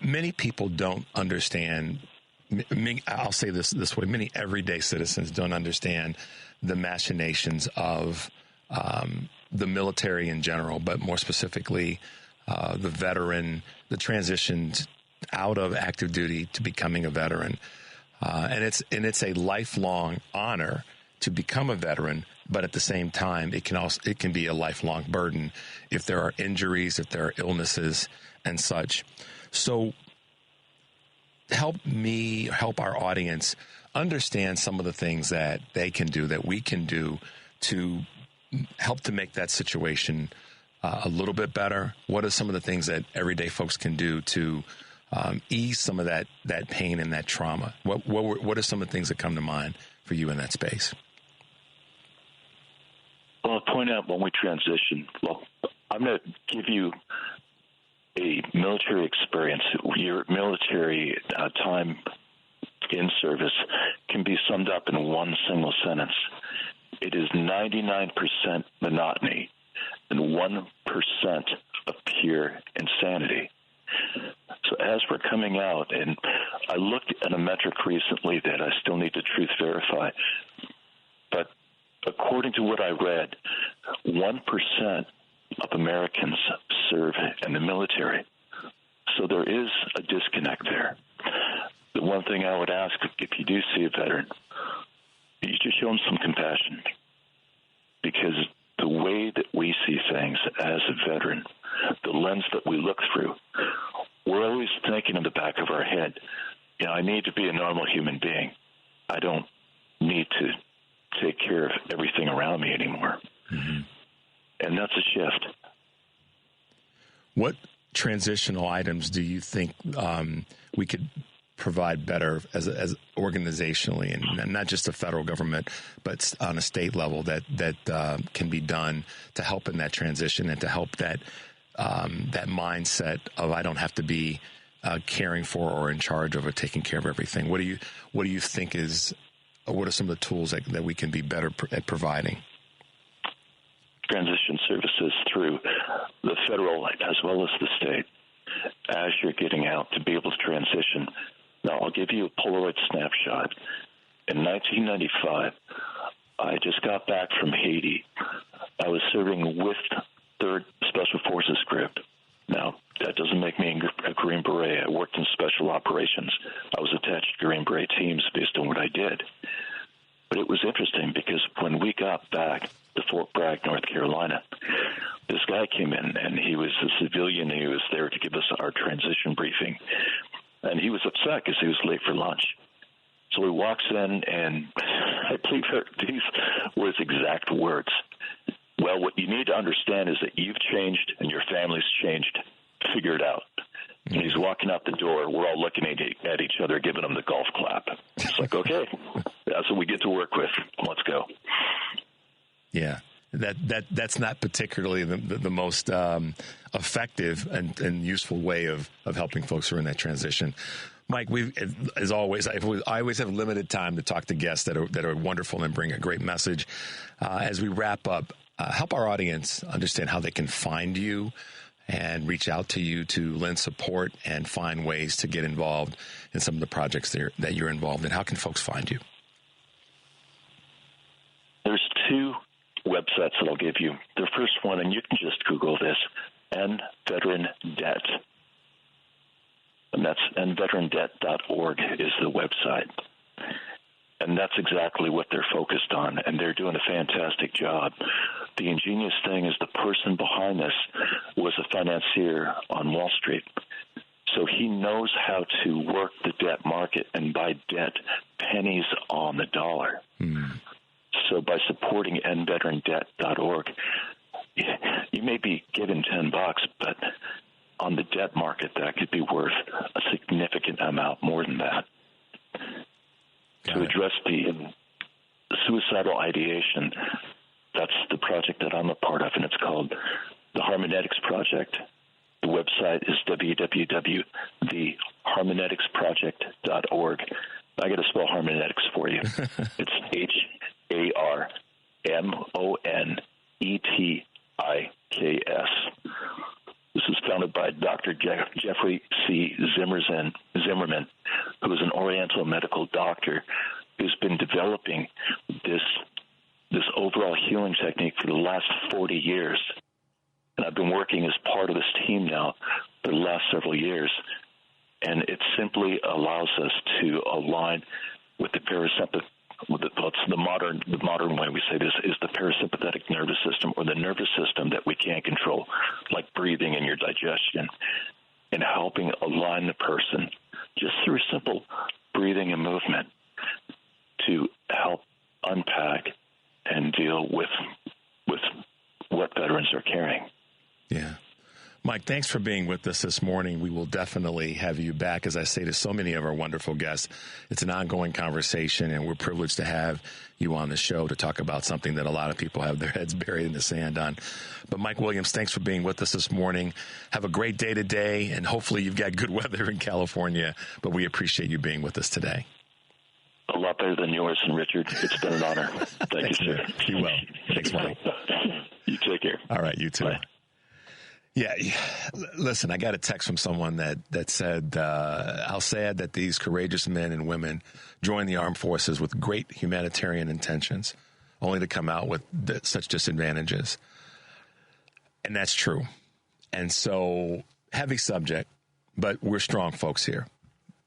many people don't understand. I'll say this way: many everyday citizens don't understand the machinations of the military in general, but more specifically, the veteran, the transitions out of active duty to becoming a veteran, and it's a lifelong honor to become a veteran. But at the same time, it can be a lifelong burden if there are injuries, if there are illnesses and such. So help our audience understand some of the things that they can do, that we can do to help to make that situation a little bit better. What are some of the things that everyday folks can do to ease some of that pain and that trauma? What are some of the things that come to mind for you in that space? Well, I'll point out when we transition, I'm going to give you a military experience. Your military time in service can be summed up in one single sentence. It is 99% monotony and 1% of pure insanity. So as we're coming out, and I looked at a metric recently that I still need to truth verify, but according to what I read, 1% of Americans serve in the military. So there is a disconnect there. The one thing I would ask, if you do see a veteran, you just show them some compassion. Because the way that we see things as a veteran, the lens that we look through, we're always thinking in the back of our head, I need to be a normal human being. I don't need to take care of everything around me anymore. Mm-hmm. And that's a shift. What transitional items do you think we could provide better as organizationally, and not just the federal government, but on a state level that can be done to help in that transition and to help that mindset of I don't have to be caring for or in charge of or taking care of everything. What do you think what are some of the tools that we can be better at providing? Transition services through the federal as well as the state as you're getting out to be able to transition. Now, I'll give you a Polaroid snapshot. In 1995, I just got back from Haiti. I was serving with 3rd Special Forces Group. Now, that doesn't make me a Green Beret. I worked in special operations. I was attached to Green Beret teams based on what I did. But it was interesting because when we got back to Fort Bragg, North Carolina, this guy came in, and he was a civilian. He was there to give us our transition briefing. And he was upset because he was late for lunch. So he walks in, and I believe these were his exact words. Well, what you need to understand is that you've changed and your family's changed. Figure it out. And he's walking out the door. We're all looking at each other, giving him the golf clap. It's like, okay, that's what we get to work with. Let's go. Yeah, that's not particularly the most effective and useful way of helping folks who are in that transition. Mike, as always, I always have limited time to talk to guests that are wonderful and bring a great message. As we wrap up, help our audience understand how they can find you and reach out to you to lend support and find ways to get involved in some of the projects that you're involved in. How can folks find you? There's 2 websites that I'll give you. The first one, and you can just Google this, End Veteran Debt. And that's endveterandebt.org is the website. And that's exactly what they're focused on, and they're doing a fantastic job. The ingenious thing is the person behind this was a financier on Wall Street. So he knows how to work the debt market and buy debt pennies on the dollar. So by supporting endveterandebt.org, you may be given $10, but on the debt market, that could be worth a significant amount more than that. To address the suicidal ideation, that's the project that I'm a part of, and it's called the Harmonetics Project. The website is www.theharmoneticsproject.org. I got to spell Harmonetics for you. It's HARMONETIKS. This was founded by Dr. Jeffrey C. Zimmerman, who is an Oriental medical doctor who's been developing this overall healing technique for the last 40 years. And I've been working as part of this team now for the last several years. And it simply allows us to align with the parasympathetic. The modern way we say this is the parasympathetic nervous system, or the nervous system that we can't control, like breathing and your digestion, and helping align the person just through simple breathing and movement to help unpack and deal with what veterans are carrying. Yeah. Mike, thanks for being with us this morning. We will definitely have you back. As I say to so many of our wonderful guests, it's an ongoing conversation, and we're privileged to have you on the show to talk about something that a lot of people have their heads buried in the sand on. But Mike Williams, thanks for being with us this morning. Have a great day today, and hopefully you've got good weather in California, but we appreciate you being with us today. A lot better than yours, and Richard, it's been an honor. Thank you, sir. Be well. Thanks, Mike. You take care. All right, you too. Bye. Yeah, listen, I got a text from someone that said, how sad that these courageous men and women join the armed forces with great humanitarian intentions, only to come out with such disadvantages. And that's true. And so, heavy subject, but we're strong folks here.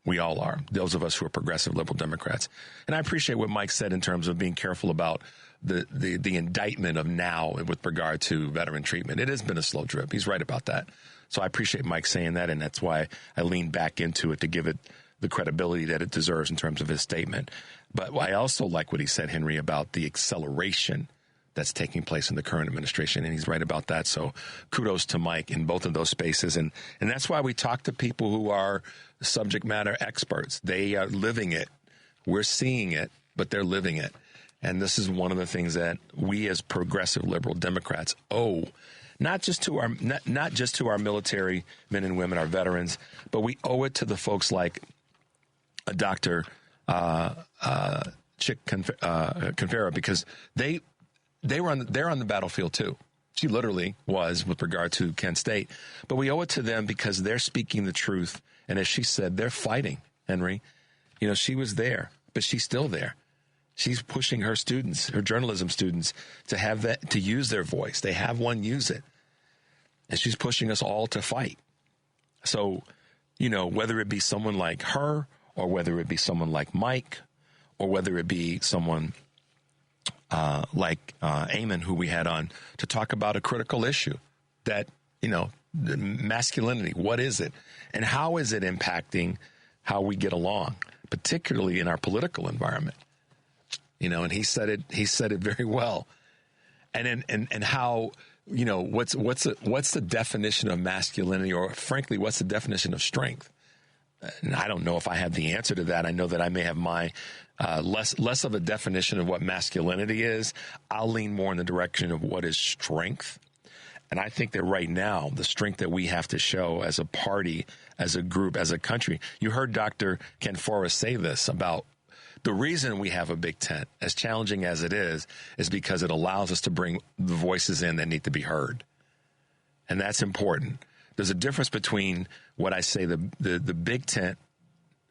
We all are, those of us who are progressive liberal Democrats. And I appreciate what Mike said in terms of being careful about the indictment of now with regard to veteran treatment. It has been a slow drip. He's right about that. So I appreciate Mike saying that, and that's why I lean back into it to give it the credibility that it deserves in terms of his statement. But I also like what he said, Henry, about the acceleration that's taking place in the current administration, and he's right about that. So kudos to Mike in both of those spaces. And that's why we talk to people who are subject matter experts. They are living it. We're seeing it, but they're living it. And this is one of the things that we as progressive liberal Democrats owe, not just to our military men and women, our veterans, but we owe it to the folks like Dr. Chick Confera, because they're on the battlefield too. She literally was with regard to Kent State, but we owe it to them because they're speaking the truth. And as she said, they're fighting, Henry. You know, she was there, but she's still there. She's pushing her students, her journalism students, to use their voice. They have one, use it. And she's pushing us all to fight. So, you know, whether it be someone like her, or whether it be someone like Mike, or whether it be someone like Eamon, who we had on to talk about a critical issue that, you know, masculinity, what is it? And how is it impacting how we get along, particularly in our political environment? You know, and he said it very well. And how, you know, what's the definition of masculinity, or frankly, what's the definition of strength? And I don't know if I have the answer to that. I know that I may have my less of a definition of what masculinity is. I'll lean more in the direction of what is strength. And I think that right now, the strength that we have to show as a party, as a group, as a country. You heard Dr. Ken Forrest say this about the reason we have a big tent, as challenging as it is because it allows us to bring the voices in that need to be heard. And that's important. There's a difference between what I say, the big tent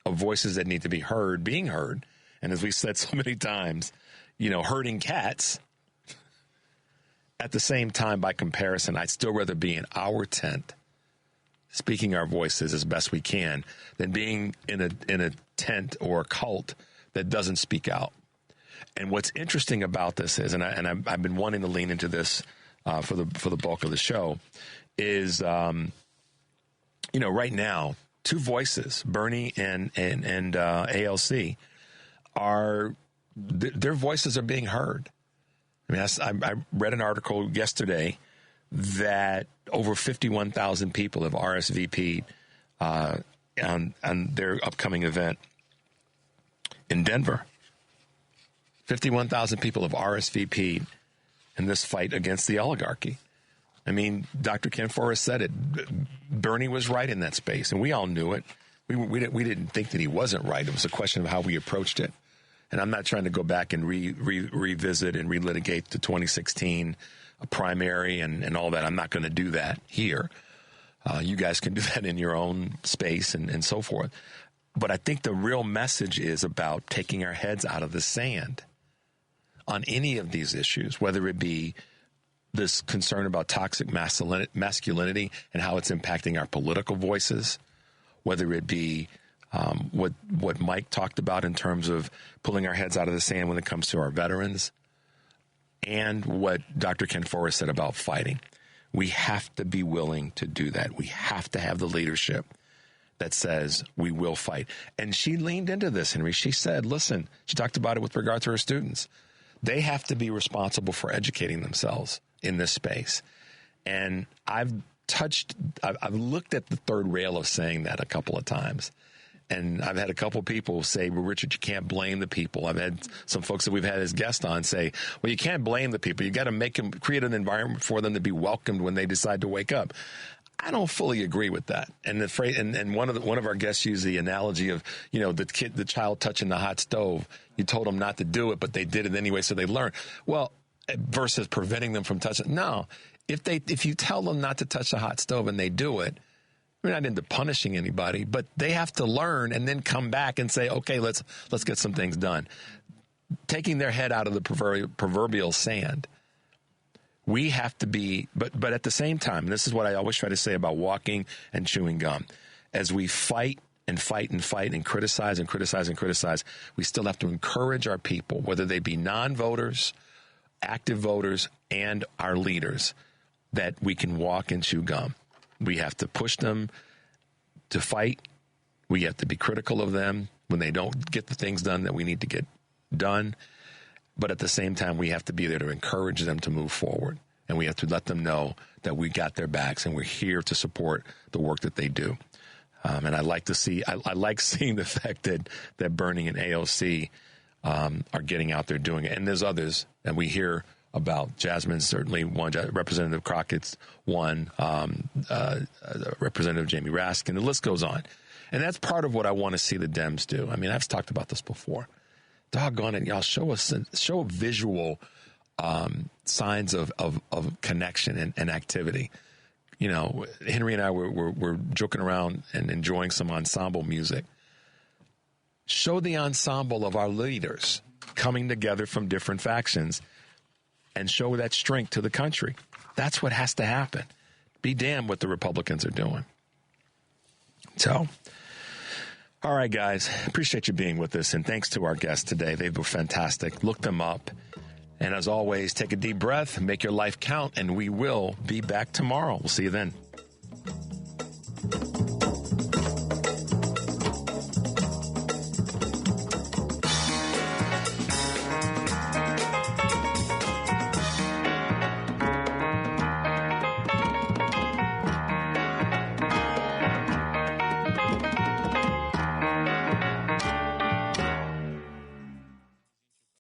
of voices that need to be heard, being heard, and as we said so many times, you know, herding cats. At the same time, by comparison, I'd still rather be in our tent, speaking our voices as best we can, than being in a tent or a cult that doesn't speak out. And what's interesting about this is, and I've been wanting to lean into this for the bulk of the show, is you know, right now, two voices, Bernie and ALC, their voices are being heard. I mean, I read an article yesterday that over 51,000 people have RSVP'd on their upcoming event in Denver. 51,000 people have RSVP'd in this fight against the oligarchy. I mean, Dr. Ken Forrest said it. Bernie was right in that space, and we all knew it. We didn't think that he wasn't right. It was a question of how we approached it. And I'm not trying to go back and revisit and relitigate the 2016 primary and all that. I'm not going to do that here. You guys can do that in your own space and so forth. But I think the real message is about taking our heads out of the sand on any of these issues, whether it be this concern about toxic masculinity and how it's impacting our political voices, whether it be what Mike talked about in terms of pulling our heads out of the sand when it comes to our veterans, and what Dr. Ken Forrest said about fighting. We have to be willing to do that. We have to have the leadership that says we will fight. And she leaned into this, Henry. She said, listen, she talked about it with regard to her students. They have to be responsible for educating themselves in this space. And I've looked at the third rail of saying that a couple of times. And I've had a couple of people say, well, Richard, you can't blame the people. I've had some folks that we've had as guests on say, well, you can't blame the people. You got to create an environment for them to be welcomed when they decide to wake up. I don't fully agree with that. And the phrase, and one of our guests used the analogy of, you know, the child touching the hot stove. You told them not to do it, but they did it anyway, so they learned. Well, versus preventing them from touching. No, if you tell them not to touch the hot stove and they do it, we're not into punishing anybody, but they have to learn and then come back and say, okay, let's get some things done. Taking their head out of the proverbial sand. We have to be, but at the same time, and this is what I always try to say about walking and chewing gum, as we fight and fight and fight and criticize and criticize and criticize, we still have to encourage our people, whether they be non-voters, active voters, and our leaders, that we can walk and chew gum. We have to push them to fight. We have to be critical of them when they don't get the things done that we need to get done. But at the same time, we have to be there to encourage them to move forward. And we have to let them know that we got their backs and we're here to support the work that they do. And I like seeing the fact that Bernie and AOC are getting out there doing it. And there's others, and we hear about Jasmine's certainly one, Representative Crockett's one, Representative Jamie Raskin. The list goes on. And that's part of what I want to see the Dems do. I mean, I've talked about this before. Doggone it, y'all, show visual signs of connection and activity. You know, Henry and I were joking around and enjoying some ensemble music. Show the ensemble of our leaders coming together from different factions and show that strength to the country. That's what has to happen. Be damned what the Republicans are doing. So, all right, guys, appreciate you being with us, and thanks to our guests today. They were fantastic. Look them up. And as always, take a deep breath, make your life count, and we will be back tomorrow. We'll see you then.